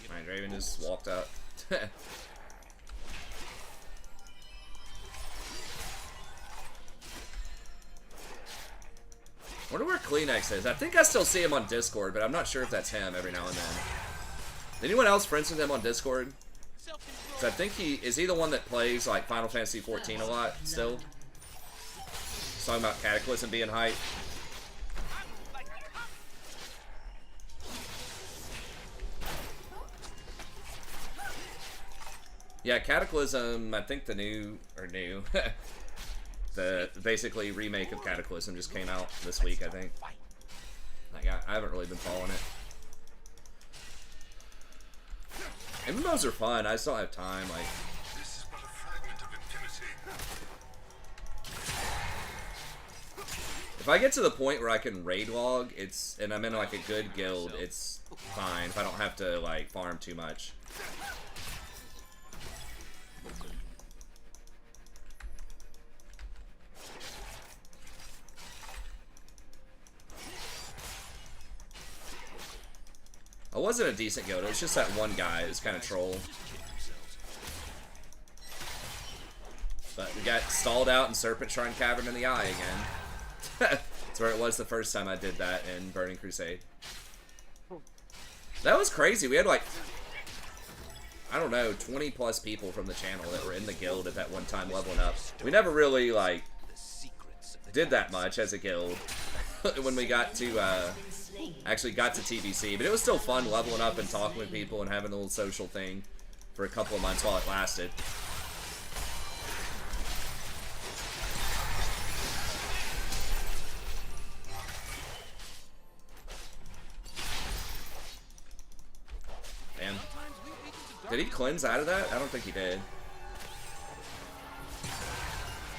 My Draven just walked out. Wonder where Kleenex is. I think I still see him on Discord, but I'm not sure if that's him every now and then. Anyone else friends with him on Discord? Self-control. So I think is he the one that plays like Final Fantasy 14 a lot still? He's talking about Cataclysm being hype. Like Yeah, Cataclysm, I think the the basically remake of Cataclysm just came out this week, I think. Like, I haven't really been following it. MMOs are fun, I just don't have time, like... This is but a fragment of infinity. If I get to the point where I can raid log, and I'm in like a good guild, it's fine if I don't have to like farm too much. I wasn't a decent guild, it was just that one guy, it was kind of troll. But we got stalled out in Serpent Shrine Cavern in the Eye again. That's where it was the first time I did that in Burning Crusade. That was crazy. We had like, I don't know, 20 plus people from the channel that were in the guild at that one time leveling up. We never really like did that much as a guild when we got to actually got to TBC, but it was still fun leveling up and talking with people and having a little social thing for a couple of months while it lasted. Damn. Did he cleanse out of that? I don't think he did.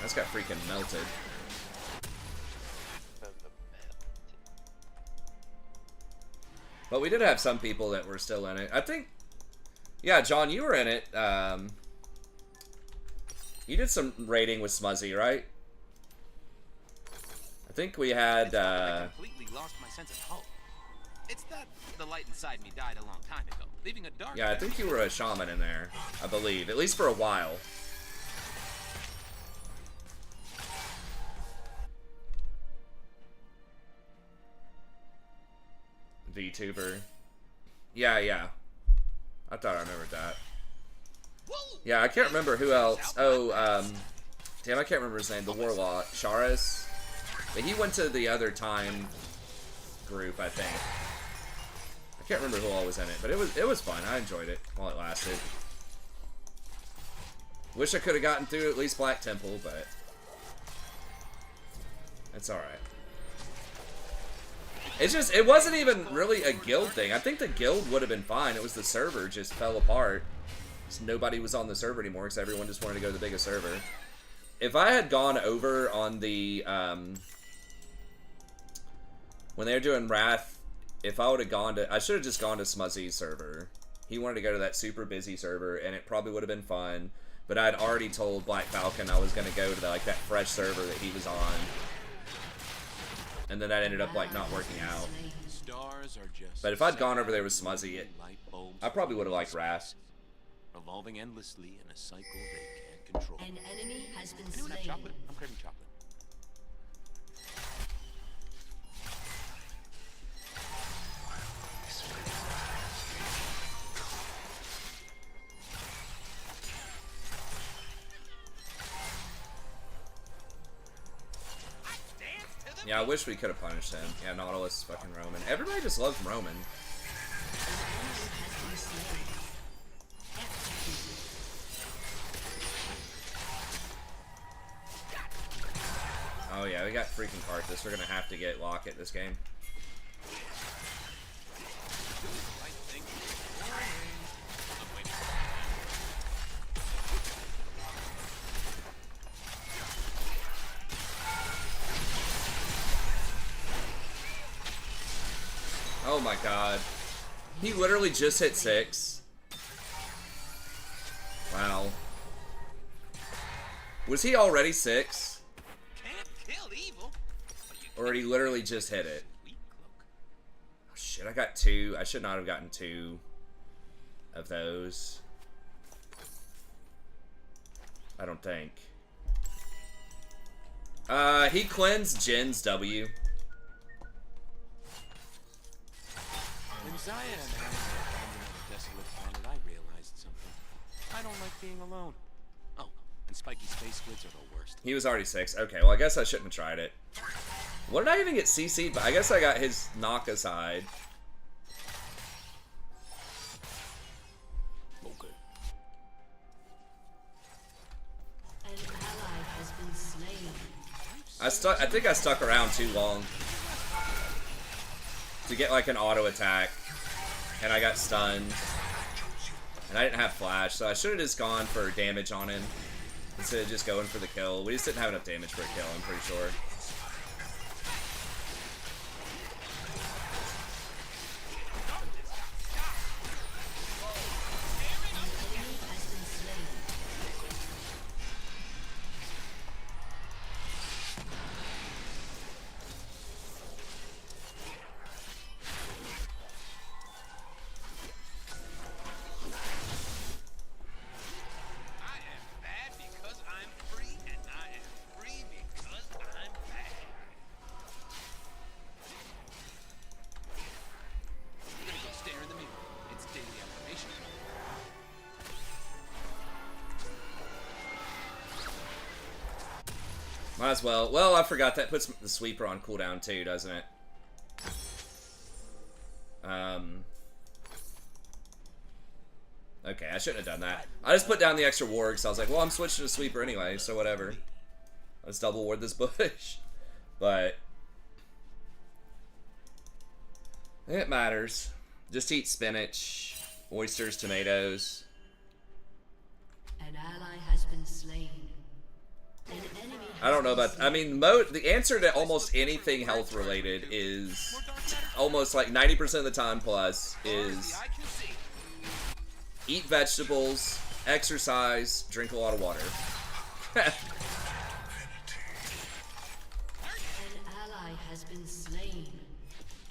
That's got freaking melted. But we did have some people that were still in it. I think, yeah, John, you were in it. You did some raiding with Smuzzy, right? I think we had, I completely lost my sense of hope. It's that the light inside me died a long time ago, leaving a dark. yeah, I think you were a shaman in there, I believe. At least for a while. VTuber. Yeah, yeah. I thought I remembered that. Yeah, I can't remember who else. Oh, damn, I can't remember his name. The Warlock. Charis. But he went to the other time group, I think. I can't remember who all was in it, but it was fun. I enjoyed it while it lasted. Wish I could have gotten through at least Black Temple, but it's alright. It's just, it wasn't even really a guild thing. I think the guild would have been fine. It was the server just fell apart. So nobody was on the server anymore because everyone just wanted to go to the biggest server. If I had gone over on the, when they were doing Wrath, if I would have gone to, I should have just gone to Smuzzy's server. He wanted to go to that super busy server, and it probably would have been fun. But I'd already told Black Falcon I was going to go to like that fresh server that he was on. And then that ended up like not working out. Stars are just But if I'd gone over there with Smuzzy, I probably would have liked Wrath. revolving endlessly in a cycle they can't control. An enemy has been Anyone have slain. chocolate? I'm craving chocolate. Yeah, I wish we could have punished him. Yeah, Nautilus, fucking Roman. Everybody just loves Roman. Oh yeah, we got freaking Karthus. We're gonna have to get Locket this game. Oh my god. He literally just hit 6. Wow. Was he already 6? Can't kill evil. Or did he literally just hit it? Oh shit, I got 2. I should not have gotten 2 of those. I don't think. He cleansed Jin's W. When Zaya and I were abandoned on a desolate planet, I realized something. I don't like being alone. Oh, and spiky space squids are the worst. He was already 6. Okay, well I guess I shouldn't have tried it. What did I even get CC'd? But I guess I got his knock aside. Okay. An ally has been slain. I think I stuck around too long to get like an auto attack, and I got stunned, and I didn't have flash, so I should have just gone for damage on him instead of just going for the kill. We just didn't have enough damage for a kill, I'm pretty sure. Might as well. Well, I forgot that puts the sweeper on cooldown too, doesn't it? Okay, I shouldn't have done that. I just put down the extra ward because I was like, well, I'm switching to sweeper anyway, so whatever. Let's double ward this bush. But it matters. Just eat spinach, oysters, tomatoes. An ally has been slain. An enemy has I don't know been about. I mean, the answer to almost anything health related is almost like 90% of the time plus is eat vegetables, exercise, drink a lot of water. An ally has been slain.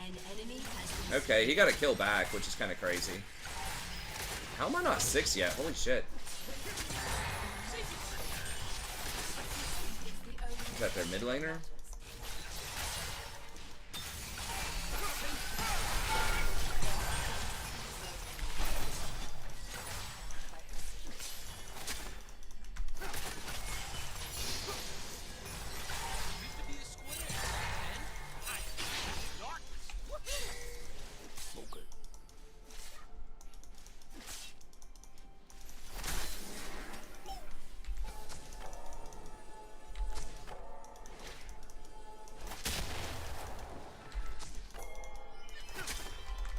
An enemy has been Okay, he got a kill back, which is kind of crazy. How am I not 6 yet? Holy shit. Is that their mid laner?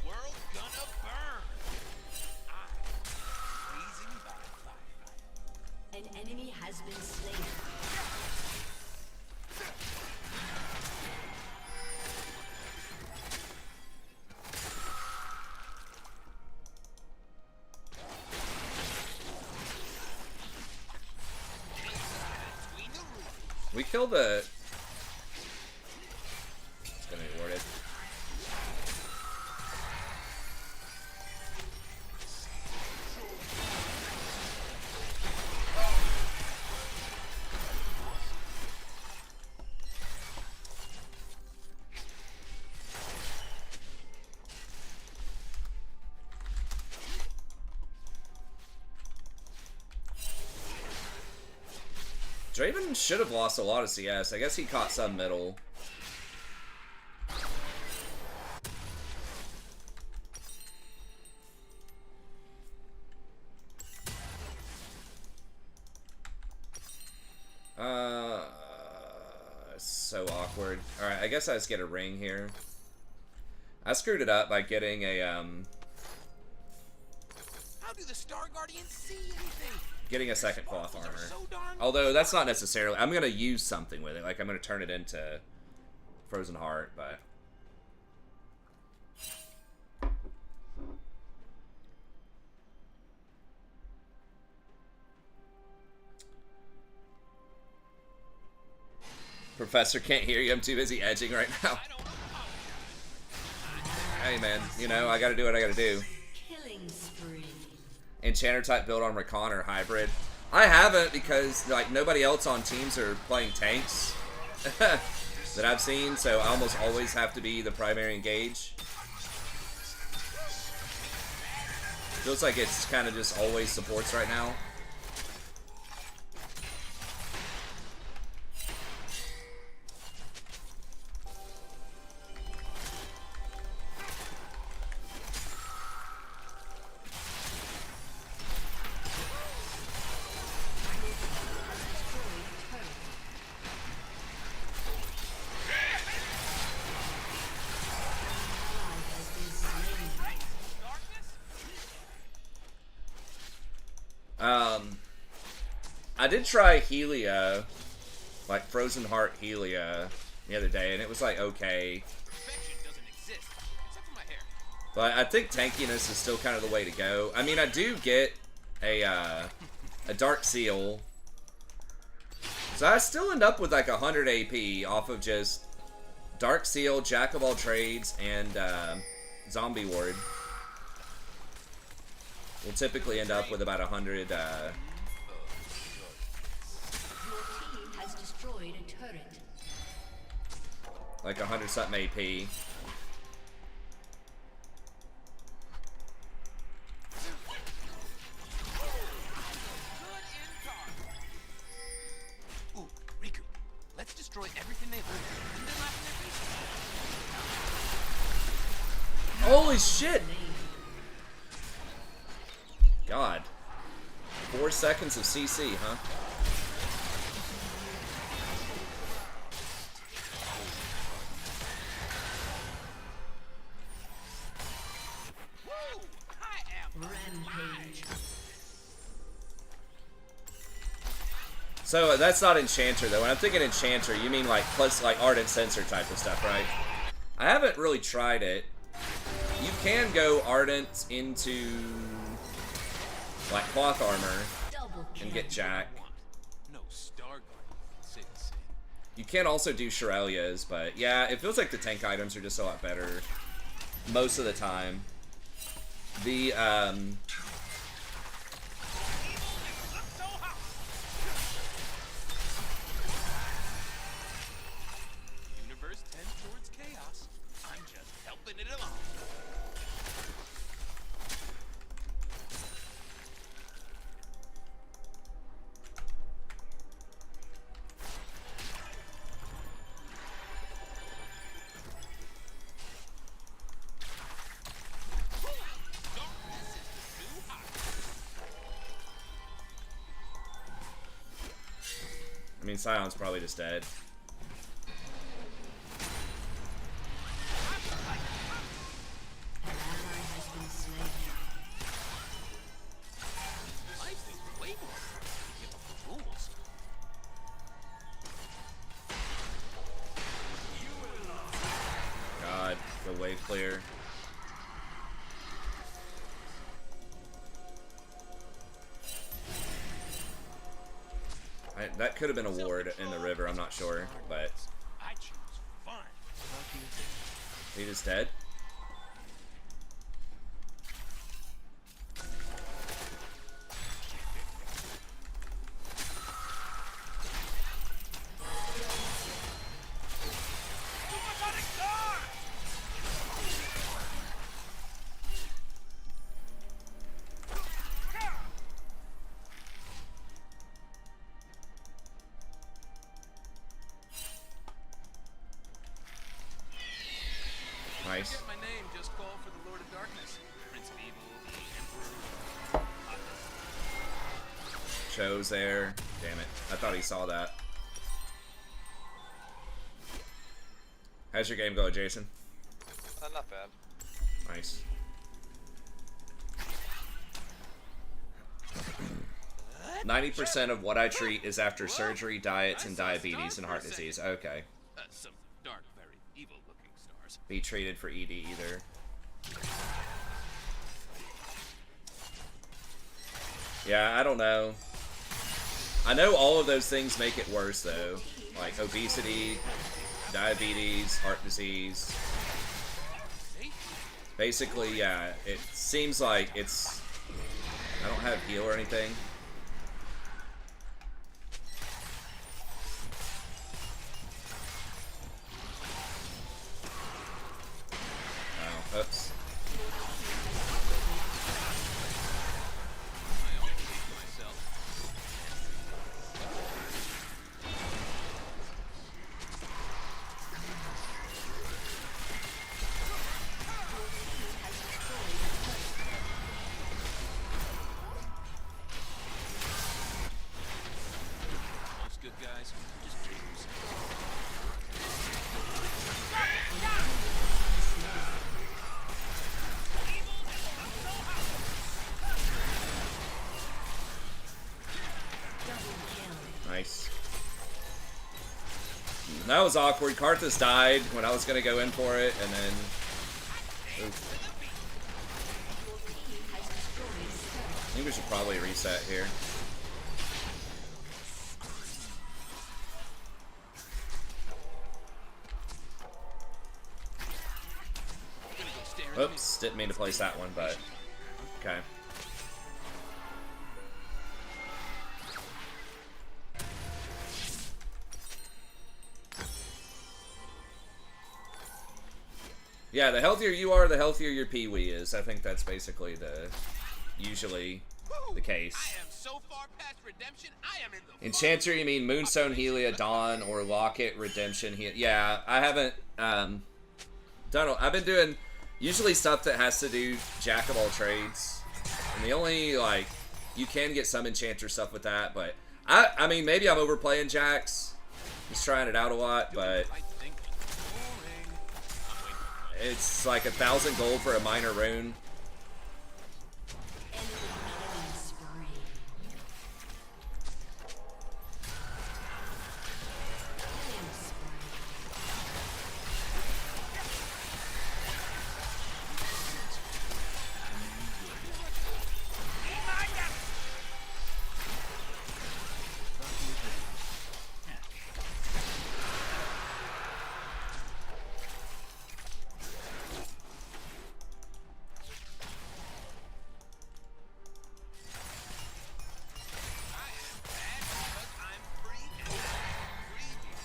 World gonna burn. Freezing by fire. An enemy has been slain. Between the rules. We killed the. It's gonna be warded. Draven should have lost a lot of CS. I guess he caught some middle. So awkward. Alright, I guess I just get a ring here. I screwed it up by getting a, How do the Star Guardians see anything? getting a second cloth armor. So darn Although that's not necessarily. I'm gonna use something with it. Like I'm gonna turn it into Frozen Heart, but Professor can't hear you. I'm too busy edging right now. Hey man, you know I gotta do what I gotta do. Killing spree. Enchanter type build on Recon or hybrid. I haven't because like nobody else on teams are playing tanks that I've seen, so I almost always have to be the primary engage. Feels like it's kind of just always supports right now. I did try Helia, like Frozen Heart Helia, the other day, and it was like okay. perfection doesn't exist, except for my hair. But I think tankiness is still kind of the way to go. I mean, I do get a Dark Seal, so I still end up with like 100 AP off of just Dark Seal, Jack of all trades, and Zombie Ward. We'll typically end up with about 100. Your team has destroyed a turret. Like 100 something AP. Ooh, Riku, let's Holy shit! God. 4 seconds of CC, huh? Woo! I am Rampage. So that's not Enchanter though. When I'm thinking Enchanter, you mean like plus like Ardent Sensor type of stuff, right? I haven't really tried it. You can go Ardent into like Cloth Armor Double and kill. get Jack. no Star Guardian. Say the same. You can also do Shirelias, but yeah, it feels like the tank items are just a lot better most of the time. The Universe tends towards chaos. I'm just helping it along. I mean, Scion's probably just dead. An ally has been slain. Life is way more fun if you give up the rules. God, the way clear. That could have been a ward in the river, I'm not sure, but I choose fun. he just dead. Nice. Get my name, just call for the Lord of Darkness. Prince of Evil, the Emperor. Cho's there. Damn it. I thought he saw that. How's your game going, Jason? Not bad. Nice. What? 90% of what I treat is after surgery, diets, and diabetes and heart disease. Okay. Some dark, very evil-looking stars. Be treated for ED either. Yeah, I don't know. I know all of those things make it worse though. Like obesity, diabetes, heart disease. Basically, yeah, it seems like it's... I don't have heal or anything. Oh, oops. I only hate myself. Most good guys just dreams. Nice. That was awkward. Karthus died when I was gonna go in for it, and then... Oof. I think we should probably reset here. Oops, didn't mean to place that one, but... Okay. Yeah, the healthier you are, the healthier your Pee-wee is. I think that's basically usually the case. I am so far past redemption, I am in the Enchanter, you mean Moonstone, Helia, Dawn, or Locket, Redemption, yeah, I haven't, I've been doing Usually stuff that has to do jack of all trades. And the only, like, you can get some enchanter stuff with that, but I mean, maybe I'm overplaying jacks. Just trying it out a lot, but it's like 1,000 gold for a minor rune.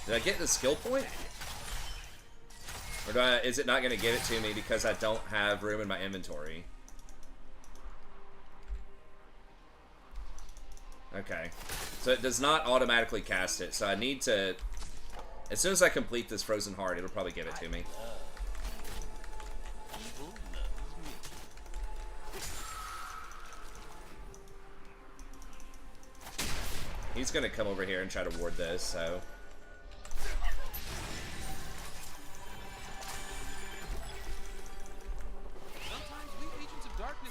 Did I get the skill point? Or is it not going to give it to me because I don't have room in my inventory? Okay. So it does not automatically cast it. So I need to... As soon as I complete this Frozen Heart, it'll probably give it to me. He's going to come over here and try to ward this, so...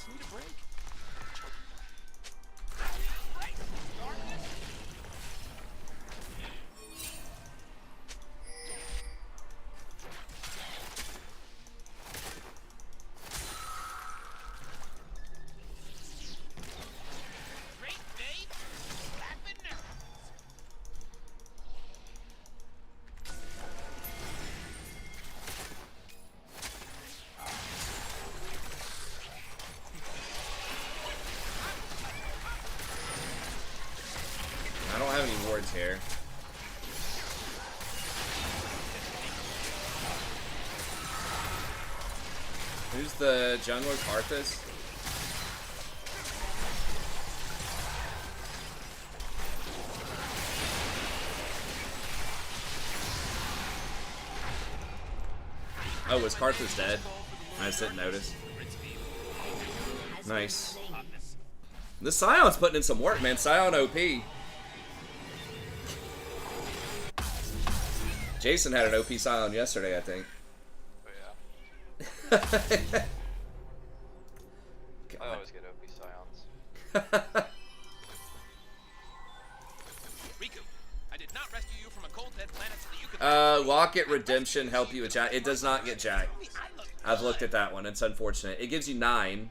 Need a break. I don't have any wards here. Who's the jungler? Karthus? Oh, was Karthus dead? I just didn't notice. Nice. The Scion's putting in some work, man. Scion OP. Jason had an OP Scion yesterday, I think. Oh, yeah. I always get OP Scions. Riku, I did not rescue you from a cold dead planet so that you could Locket Redemption help you with Jack. It does not get Jack. I've looked at that one. It's unfortunate. It gives you 9.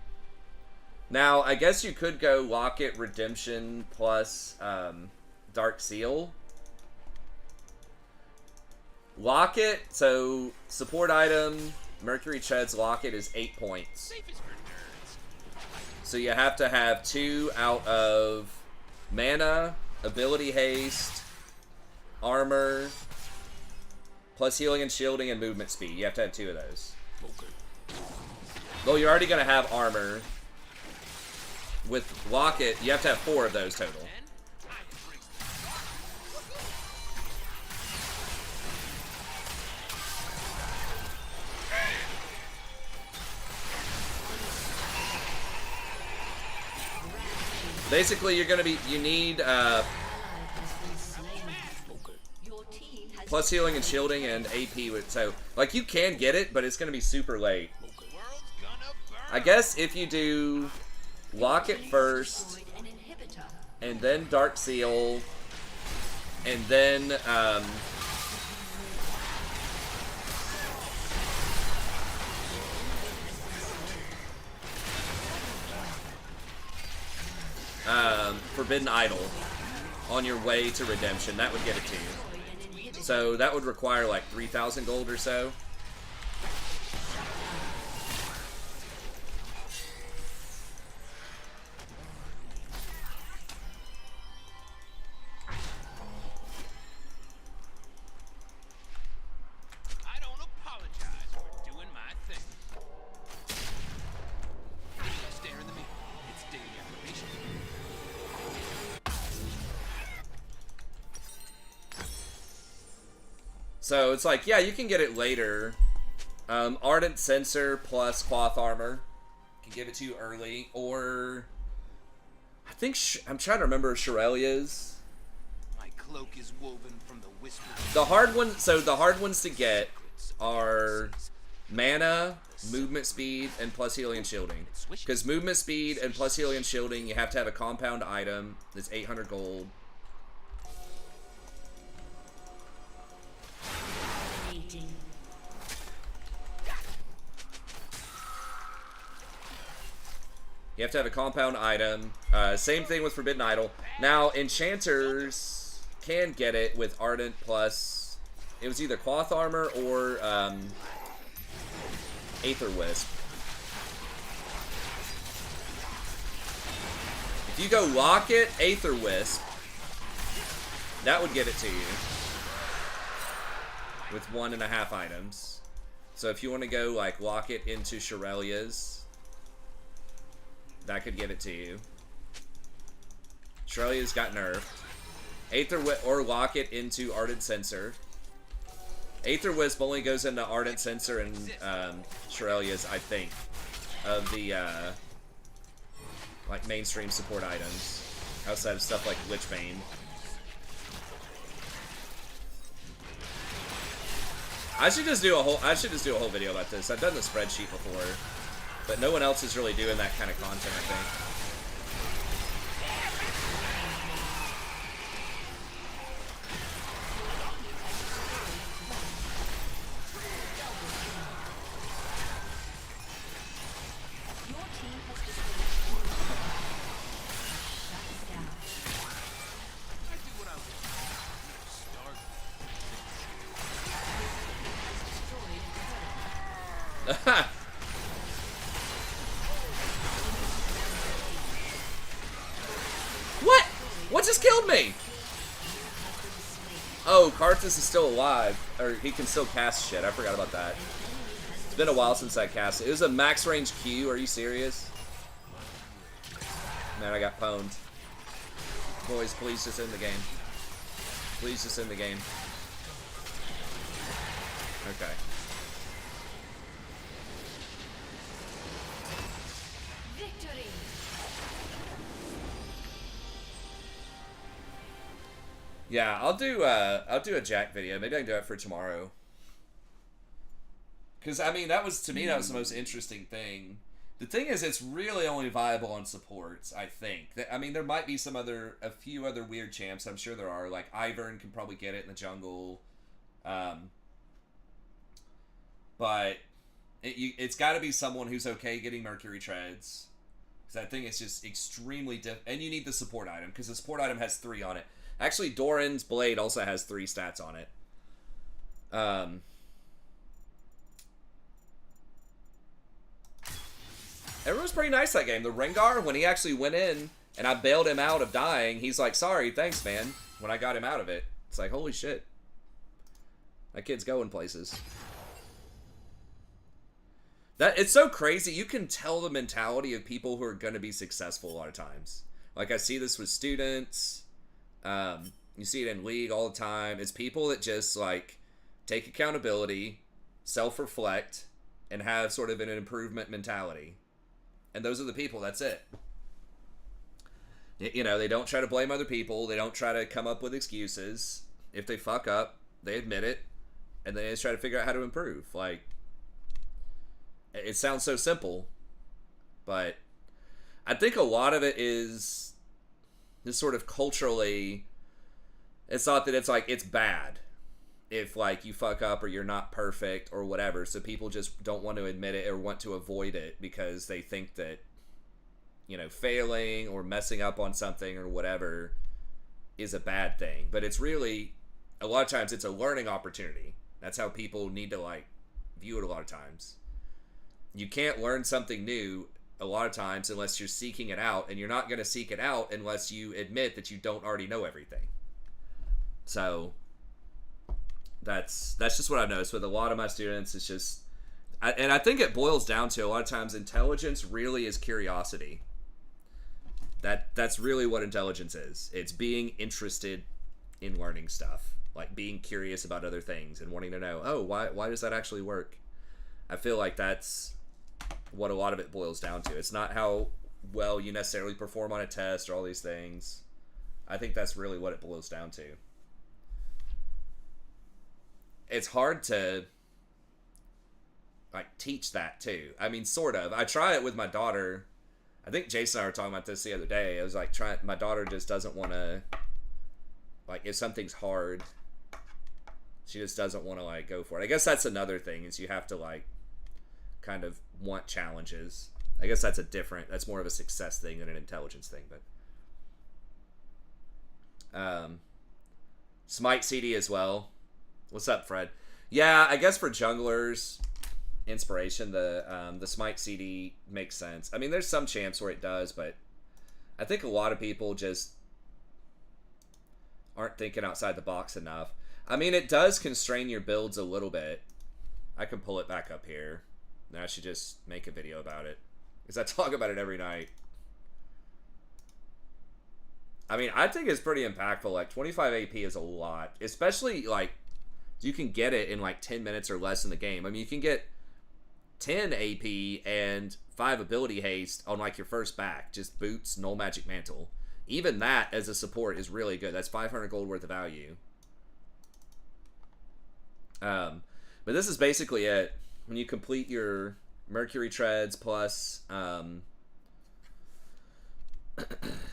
Now, I guess you could go Locket Redemption plus Dark Seal. Locket, so support item, Mercury Tread's Locket is 8 points. So you have to have 2 out of mana, ability haste, armor, plus healing and shielding and movement speed. You have to have 2 of those. Though you're already going to have armor. With Locket, you have to have 4 of those total. Basically, you're going to be, you need plus healing and shielding and AP with, so, like, you can get it, but it's going to be super late. I guess if you do Locket first, and then Dark Seal, and then, Forbidden Idol on your way to Redemption, that would get it to you. So that would require like 3,000 gold or so. I don't apologize for doing my thing. Stare in the mirror. It's daily affirmation. So it's like, yeah, you can get it later. Ardent Sensor plus Cloth Armor. Can give it to you early. Or... I think... I'm trying to remember Shirelia's. My cloak is woven from the whisper. The hard ones... So the hard ones to get are... Mana, movement speed, and plus healing and shielding. Because movement speed and plus healing and shielding, you have to have a compound item that's 800 gold. Dominating. You have to have a compound item. Same thing with Forbidden Idol. Now, enchanters can get it with Ardent plus... It was either Cloth Armor or Aether Wisp. If you go Locket, Aether Wisp, that would give it to you. With 1.5 items. So if you want to go like Locket into Shirelia's, that could give it to you. Shirelia's got nerfed. Aether Wisp or Locket into Ardent Sensor. Aether Wisp only goes into Ardent Sensor and Shirelia's, I think, of the like mainstream support items, outside of stuff like Lichbane. I should just do a whole video about this. I've done the spreadsheet before, but no one else is really doing that kind of content, I think. Your team has destroyed. Shut down. I do what I want. Start. What? What just killed me? Oh, Karthus is still alive. Or he can still cast shit. I forgot about that. It's been a while since I cast it. It was a max range Q. Are you serious? Man, I got pwned. Boys, please just end the game. Please just end the game. Okay. Victory. Yeah, I'll do a Jack video. Maybe I can do it for tomorrow. Because I mean, that was the most interesting thing. The thing is, it's really only viable on supports. I think. I mean, there might be a few other weird champs. I'm sure there are. Like Ivern can probably get it in the jungle, but it's got to be someone who's okay getting Mercury Treads. Because I think it's just extremely and you need the support item because the support item has 3 on it. Actually, Doran's Blade also has 3 stats on it. Everyone was pretty nice that game. The Rengar, when he actually went in and I bailed him out of dying, he's like, sorry, thanks, man, when I got him out of it. It's like, holy shit. That kid's going places. It's so crazy. You can tell the mentality of people who are going to be successful a lot of times. Like, I see this with students. You see it in League all the time. It's people that just, like, take accountability, self-reflect, and have sort of an improvement mentality. And those are the people. That's it. You know, they don't try to blame other people. They don't try to come up with excuses. If they fuck up, they admit it. And they just try to figure out how to improve. Like, it sounds so simple. But I think a lot of it is this sort of culturally, it's not that it's like, it's bad if like you fuck up or you're not perfect or whatever. So people just don't want to admit it or want to avoid it because they think that, you know, failing or messing up on something or whatever is a bad thing. But it's really, a lot of times it's a learning opportunity. That's how people need to like view it a lot of times. You can't learn something new a lot of times unless you're seeking it out, and you're not going to seek it out unless you admit that you don't already know everything. So that's just what I've noticed with a lot of my students. It's just, and I think it boils down to a lot of times intelligence really is curiosity. That's really what intelligence is. It's being interested in learning stuff, like being curious about other things and wanting to know, oh, why does that actually work? I feel like that's what a lot of it boils down to. It's not how well you necessarily perform on a test or all these things. I think that's really what it boils down to. It's hard to like teach that too. I mean, sort of. I try it with my daughter. I think Jason and I were talking about this the other day. I was like, my daughter just doesn't want to, like, if something's hard, she just doesn't want to like go for it. I guess that's another thing, is you have to like kind of want challenges. I guess that's more of a success thing than an intelligence thing. But Smite CD as well. What's up, Fred? Yeah, I guess for junglers, inspiration, the Smite CD makes sense. I mean, there's some champs where it does, but I think a lot of people just aren't thinking outside the box enough. I mean, it does constrain your builds a little bit. I can pull it back up here. Now I should just make a video about it, because I talk about it every night. I mean, I think it's pretty impactful. Like, 25 AP is a lot. Especially, like, you can get it in, like, 10 minutes or less in the game. I mean, you can get 10 AP and 5 ability haste on, like, your first back. Just boots, null magic mantle. Even that, as a support, is really good. That's 500 gold worth of value. But this is basically it. When you complete your Mercury Treads plus...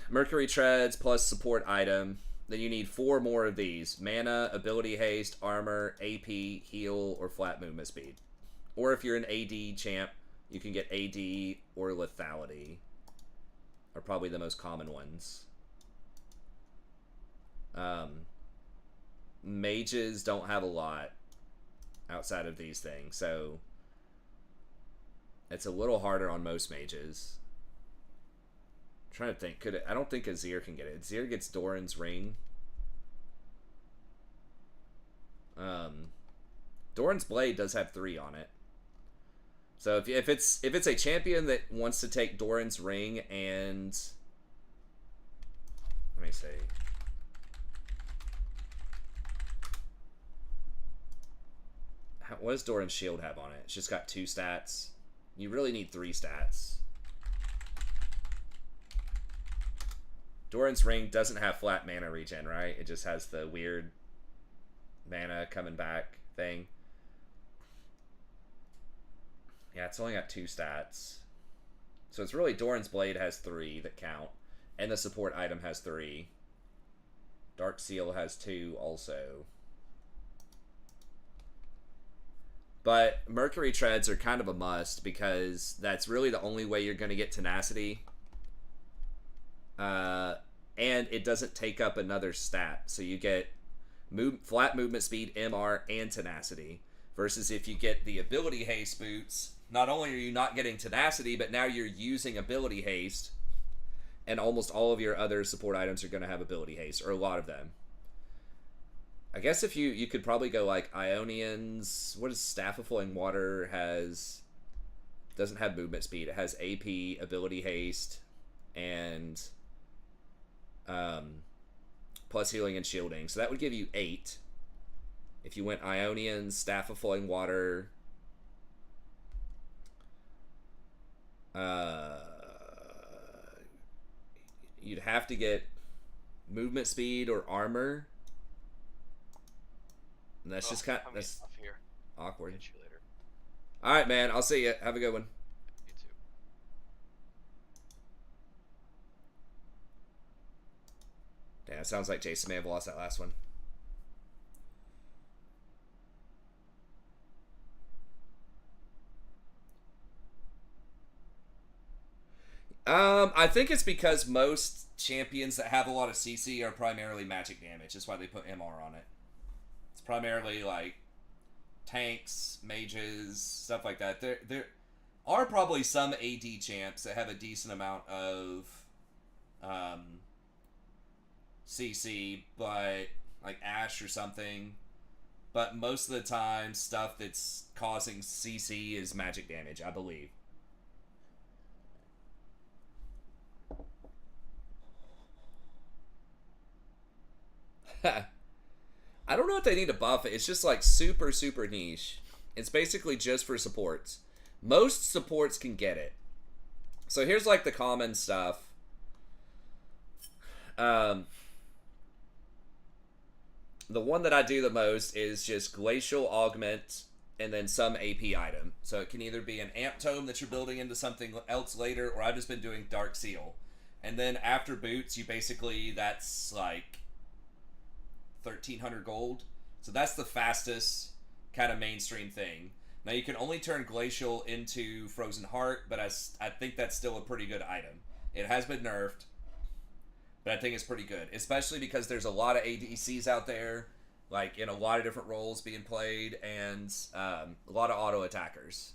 Mercury Treads plus support item, then you need 4 more of these: mana, ability haste, armor, AP, heal, or flat movement speed. Or if you're an AD champ, you can get AD or lethality, are probably the most common ones. Mages don't have a lot outside of these things, so it's a little harder on most mages. Trying to think, could it? I don't think Azir can get it. Azir gets Doran's ring. Doran's blade does have 3 on it. So if it's a champion that wants to take Doran's ring and, let me see. What does Doran's shield have on it? It's just got 2 stats. You really need 3 stats. Doran's ring doesn't have flat mana regen, right? It just has the weird mana coming back thing. Yeah, it's only got 2 stats. So it's really Doran's blade has 3 that count. And the support item has 3. Dark Seal has 2 also. But Mercury Treads are kind of a must, because that's really the only way you're going to get tenacity. And it doesn't take up another stat, so you get flat movement speed, MR, and tenacity. Versus if you get the ability haste boots, not only are you not getting tenacity, but now you're using ability haste, and almost all of your other support items are going to have ability haste, or a lot of them. I guess if you could probably go like Ionians. What is Staff of Flowing Water has? Doesn't have movement speed. It has AP, ability haste, and plus healing and shielding. So that would give you 8. If you went Ionian, Staff of Flowing Water, you'd have to get movement speed or armor. And that's just kind of, that's here. awkward. Catch you later. All right, man. I'll see you. Have a good one. You too. Damn, it sounds like Jason may have lost that last one. I think it's because most champions that have a lot of CC are primarily magic damage. That's why they put MR on it. It's primarily like tanks, mages, stuff like that. There are probably some AD champs that have a decent amount of CC, but like Ashe or something. But most of the time, stuff that's causing CC is magic damage, I believe. I don't know if they need to buff it. It's just like super, super niche. It's basically just for supports. Most supports can get it. So here's like the common stuff. The one that I do the most is just Glacial Augment and then some AP item. So it can either be an Amp Tome that you're building into something else later, or I've just been doing Dark Seal. And then after boots, you basically, that's like 1,300 gold. So that's the fastest kind of mainstream thing. Now you can only turn Glacial into Frozen Heart, but I think that's still a pretty good item. It has been nerfed, but I think it's pretty good, especially because there's a lot of ADCs out there, like in a lot of different roles being played, and a lot of auto attackers.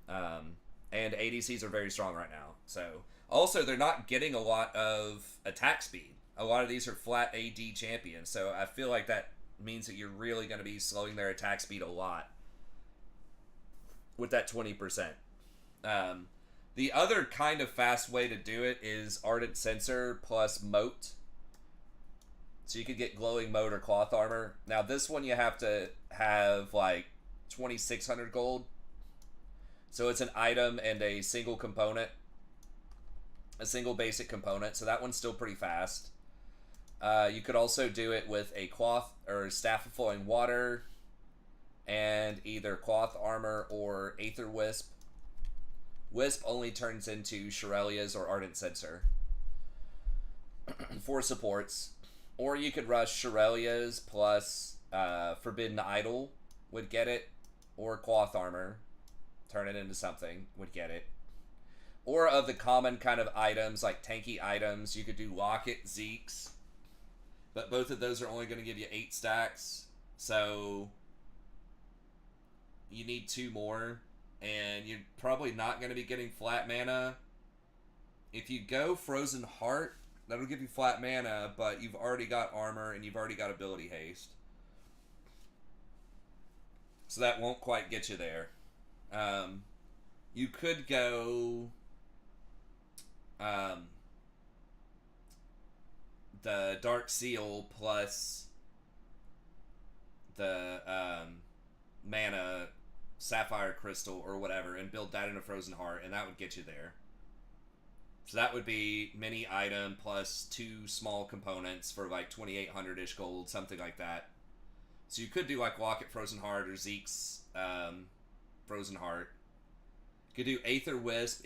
And ADCs are very strong right now. So also they're not getting a lot of attack speed. A lot of these are flat AD champions, so I feel like that means that you're really going to be slowing their attack speed a lot with that 20%. The other kind of fast way to do it is Ardent Sensor plus Moat. So you could get Glowing Moat or Cloth Armor. Now this one you have to have like 2,600 gold. So it's an item and a single component. A single basic component. So that one's still pretty fast. You could also do it with a Cloth or Staff of Flowing Water and either Cloth Armor or Aether Wisp. Wisp only turns into Shirelia's or Ardent Sensor for supports. Or you could rush Shirelia's plus Forbidden Idol would get it. Or Cloth Armor, turn it into something, would get it. Or of the common kind of items, like tanky items, you could do Locket, Zeke's. But both of those are only going to give you 8 stacks. So you need 2 more. And you're probably not going to be getting flat mana. If you go Frozen Heart, that'll give you flat mana, but you've already got armor and you've already got ability haste. So that won't quite get you there. You could go the Dark Seal plus the mana Sapphire Crystal or whatever and build that in a Frozen Heart, and that would get you there. So that would be mini item plus 2 small components for like 2,800-ish gold, something like that. So you could do like Locket Frozen Heart or Zeke's Frozen Heart. You could do Aether Wisp.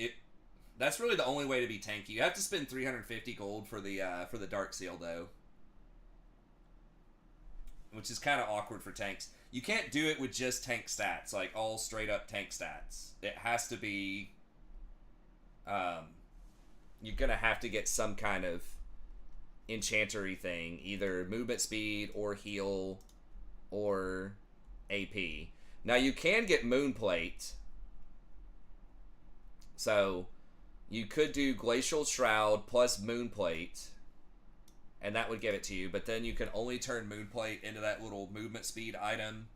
That's really the only way to be tanky. You have to spend 350 gold for the Dark Seal though, which is kind of awkward for tanks. You can't do it with just tank stats, like all straight up tank stats. It has to be, you're gonna have to get some kind of enchantery thing, either movement speed or heal or AP. Now you can get Moonplate, so you could do Glacial Shroud plus Moonplate, and that would give it to you, but then you can only turn Moonplate into that little movement speed item.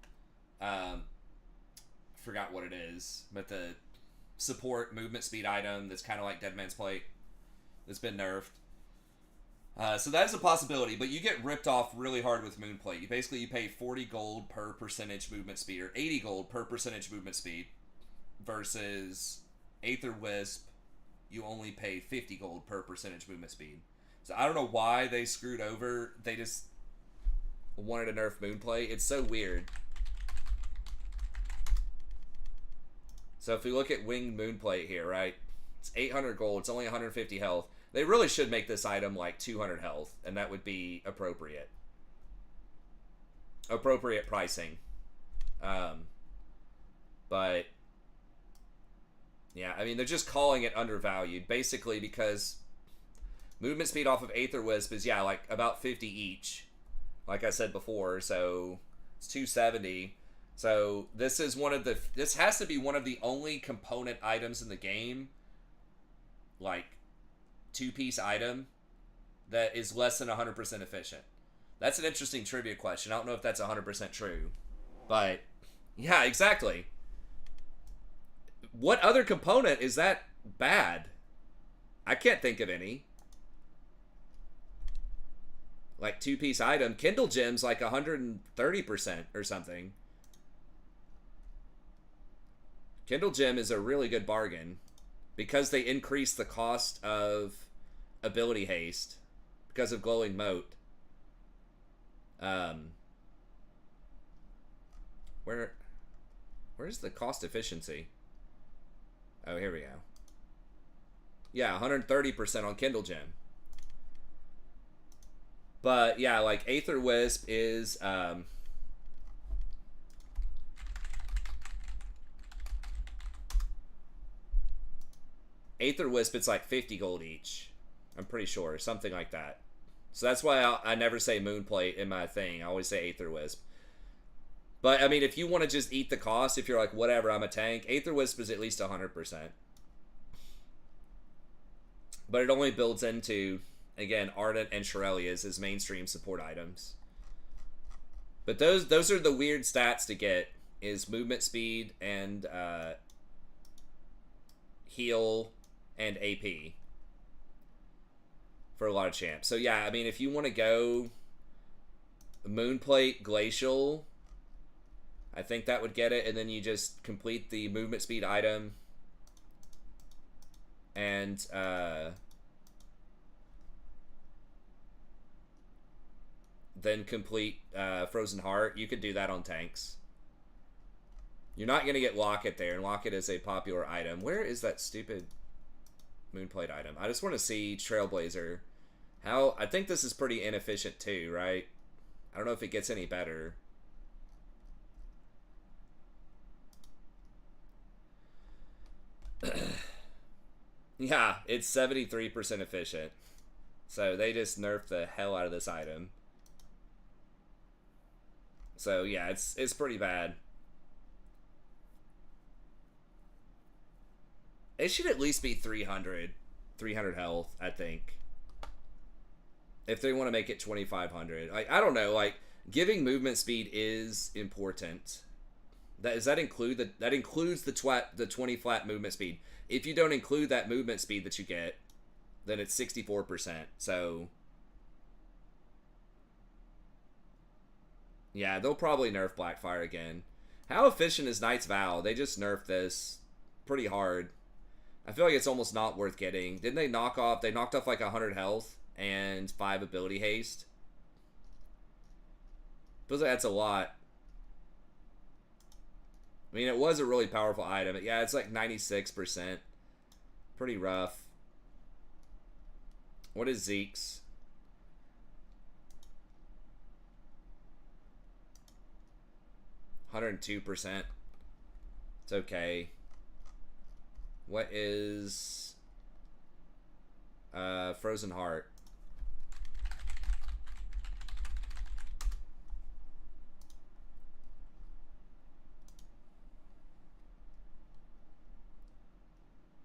Forgot what it is, but the support movement speed item that's kind of like Dead Man's Plate that's been nerfed. So that is a possibility, but you get ripped off really hard with Moonplate. You pay 40 gold per percentage movement speed, or 80 gold per percentage movement speed, versus Aether Wisp, you only pay 50 gold per percentage movement speed. So I don't know why they screwed over. They just wanted to nerf Moonplate. It's so weird. So if we look at Winged Moonplate here, right? It's 800 gold. It's only 150 health. They really should make this item like 200 health, and that would be appropriate. Appropriate pricing. But yeah, I mean, they're just calling it undervalued, basically because movement speed off of Aether Wisp is, yeah, like about 50 each, like I said before, so it's 270. So this is this has to be one of the only component items in the game, like 2-piece item, that is less than 100% efficient. That's an interesting trivia question. I don't know if that's 100% true, but yeah, exactly. What other component is that bad? I can't think of any. Like 2-piece item. Kindle Gem's like 130% or something. Kindle Gem is a really good bargain because they increase the cost of ability haste because of glowing moat. Where's the cost efficiency? Oh, here we go. Yeah, 130% on Kindle Gem. But yeah, like Aether Wisp is Aether Wisp, it's like 50 gold each. I'm pretty sure, something like that. So that's why I never say Moonplate in my thing. I always say Aether Wisp. But I mean, if you want to just eat the cost, if you're like, whatever, I'm a tank, Aether Wisp is at least 100%. But it only builds into, again, Ardent and Shirelia's as mainstream support items. But those are the weird stats to get, is movement speed and heal and AP for a lot of champs. So yeah, I mean, if you want to go Moonplate Glacial, I think that would get it, and then you just complete the movement speed item and then complete Frozen Heart. You could do that on tanks. You're not going to get Locket there, and Locket is a popular item. Where is that stupid Moonplate item? I just want to see Trailblazer. How, I think this is pretty inefficient too, right? I don't know if it gets any better. Yeah, it's 73% efficient. So they just nerfed the hell out of this item. So yeah, it's pretty bad. It should at least be 300 health, I think. If they want to make it 2,500. Like, I don't know, like, giving movement speed is important. Does that include that includes the 20 flat movement speed. If you don't include that movement speed that you get, then it's 64%. So yeah, they'll probably nerf Blackfire again. How efficient is Knight's Vow? They just nerfed this pretty hard. I feel like it's almost not worth getting. Didn't they knock off? They knocked off like 100 health and 5 ability haste. Feels like that's a lot. I mean, it was a really powerful item. Yeah, it's like 96%. Pretty rough. What is Zeke's? %102%. It's okay. What is Frozen Heart?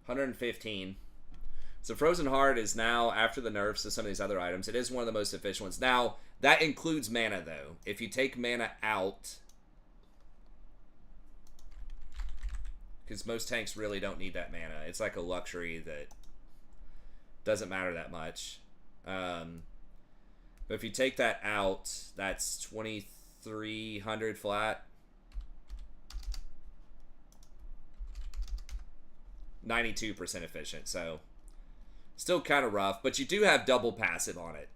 $115. So Frozen Heart is now, after the nerfs to some of these other items, it is one of the most efficient ones. Now, that includes mana, though. If you take mana out, because most tanks really don't need that mana. It's like a luxury that doesn't matter that much. But if you take that out, that's 2,300 flat. 92% efficient, so still kind of rough, but you do have double passive on it,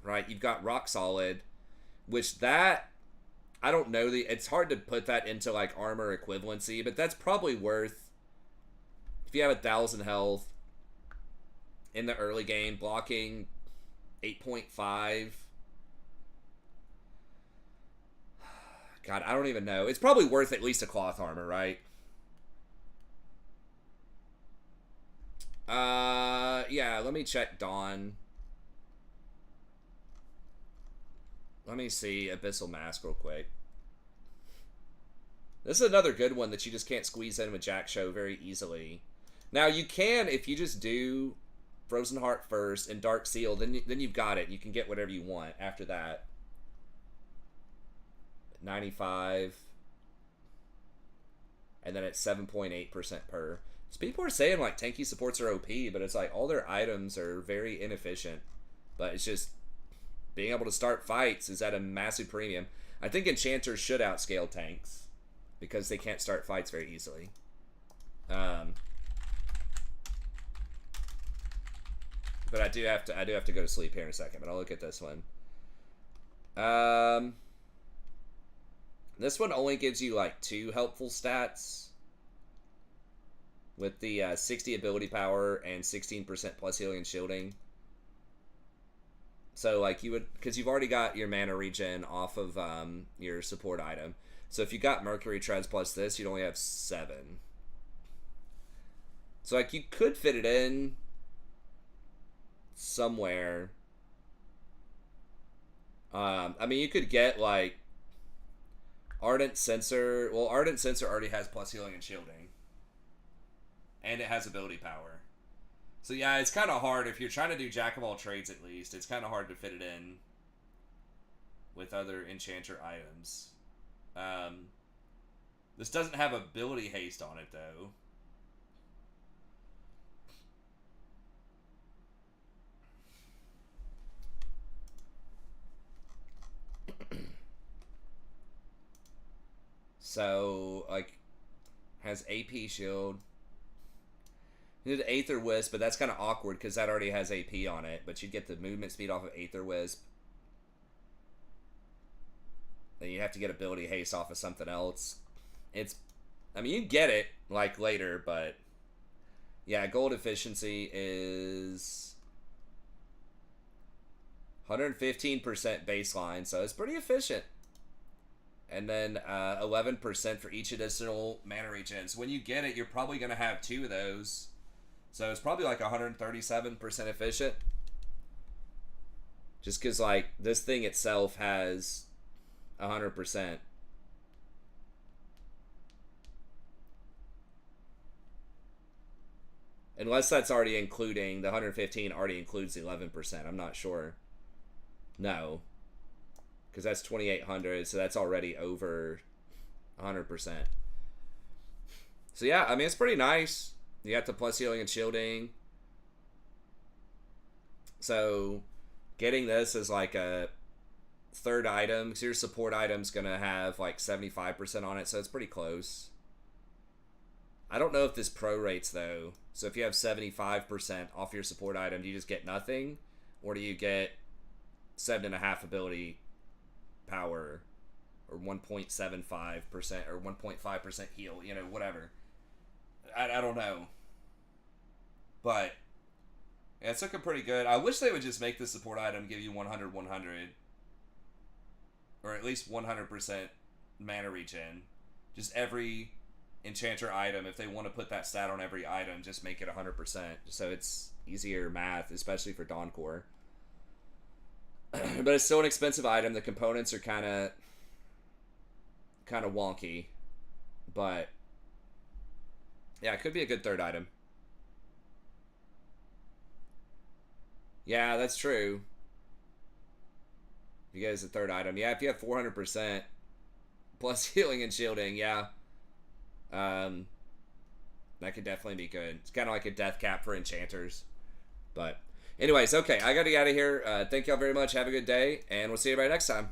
right? You've got Rock Solid, which that, I don't know, it's hard to put that into like armor equivalency, but that's probably worth, if you have 1,000 health in the early game, blocking 8.5. God, I don't even know. It's probably worth at least a cloth armor, right? Yeah, let me check Dawn. Let me see Abyssal Mask real quick. This is another good one that you just can't squeeze in with Jack Show very easily. Now, you can, if you just do Frozen Heart first and Dark Seal, then you've got it. You can get whatever you want after that. 95. And then it's 7.8% per. So people are saying like tanky supports are OP, but it's like all their items are very inefficient. But it's just being able to start fights is at a massive premium. I think enchanters should outscale tanks because they can't start fights very easily. But I do have to go to sleep here in a second. But I'll look at this one. This one only gives you like 2 helpful stats with the 60 ability power and 16% plus healing and shielding. So like you would, because you've already got your mana regen off of your support item. So if you got Mercury Treads plus this, you'd only have 7. So like you could fit it in somewhere. I mean, you could get like Ardent Sensor. Well, Ardent Sensor already has plus healing and shielding, and it has ability power. So yeah, it's kind of hard if you're trying to do jack of all trades. At least it's kind of hard to fit it in with other enchanter items. This doesn't have ability haste on it though. So, like, has AP shield. You did Aether Wisp, but that's kind of awkward because that already has AP on it. But you'd get the movement speed off of Aether Wisp. Then you have to get ability haste off of something else. I mean, you get it, like, later, but... Yeah, gold efficiency is... 115% baseline, so it's pretty efficient. And then 11% for each additional mana regen. So when you get it, you're probably going to have 2 of those. So it's probably like 137% efficient. Just because, like, this thing itself has 100%. Unless that's already including, the 115 already includes the 11%. I'm not sure. No. Because that's 2,800, so that's already over 100%. So yeah, I mean, it's pretty nice. You got the plus healing and shielding. So getting this as like a third item, because your support item's going to have like 75% on it, so it's pretty close. I don't know if this prorates though. So if you have 75% off your support item, do you just get nothing? Or do you get 7.5 ability power, or 1.75% or 1.5% heal, you know, whatever. I don't know, but yeah, it's looking pretty good. I wish they would just make the support item give you 100 or at least 100% mana regen. Just every enchanter item, if they want to put that stat on every item, just make it 100%, so it's easier math, especially for Dawncore. But it's still an expensive item. The components are kind of wonky, but yeah, it could be a good third item. Yeah, that's true. You guys, a third item. Yeah, if you have 400% plus healing and shielding, yeah, that could definitely be good. It's kind of like a death cap for enchanters, but. Anyways, okay, I gotta get out of here. Thank y'all very much. Have a good day, and we'll see you right next time.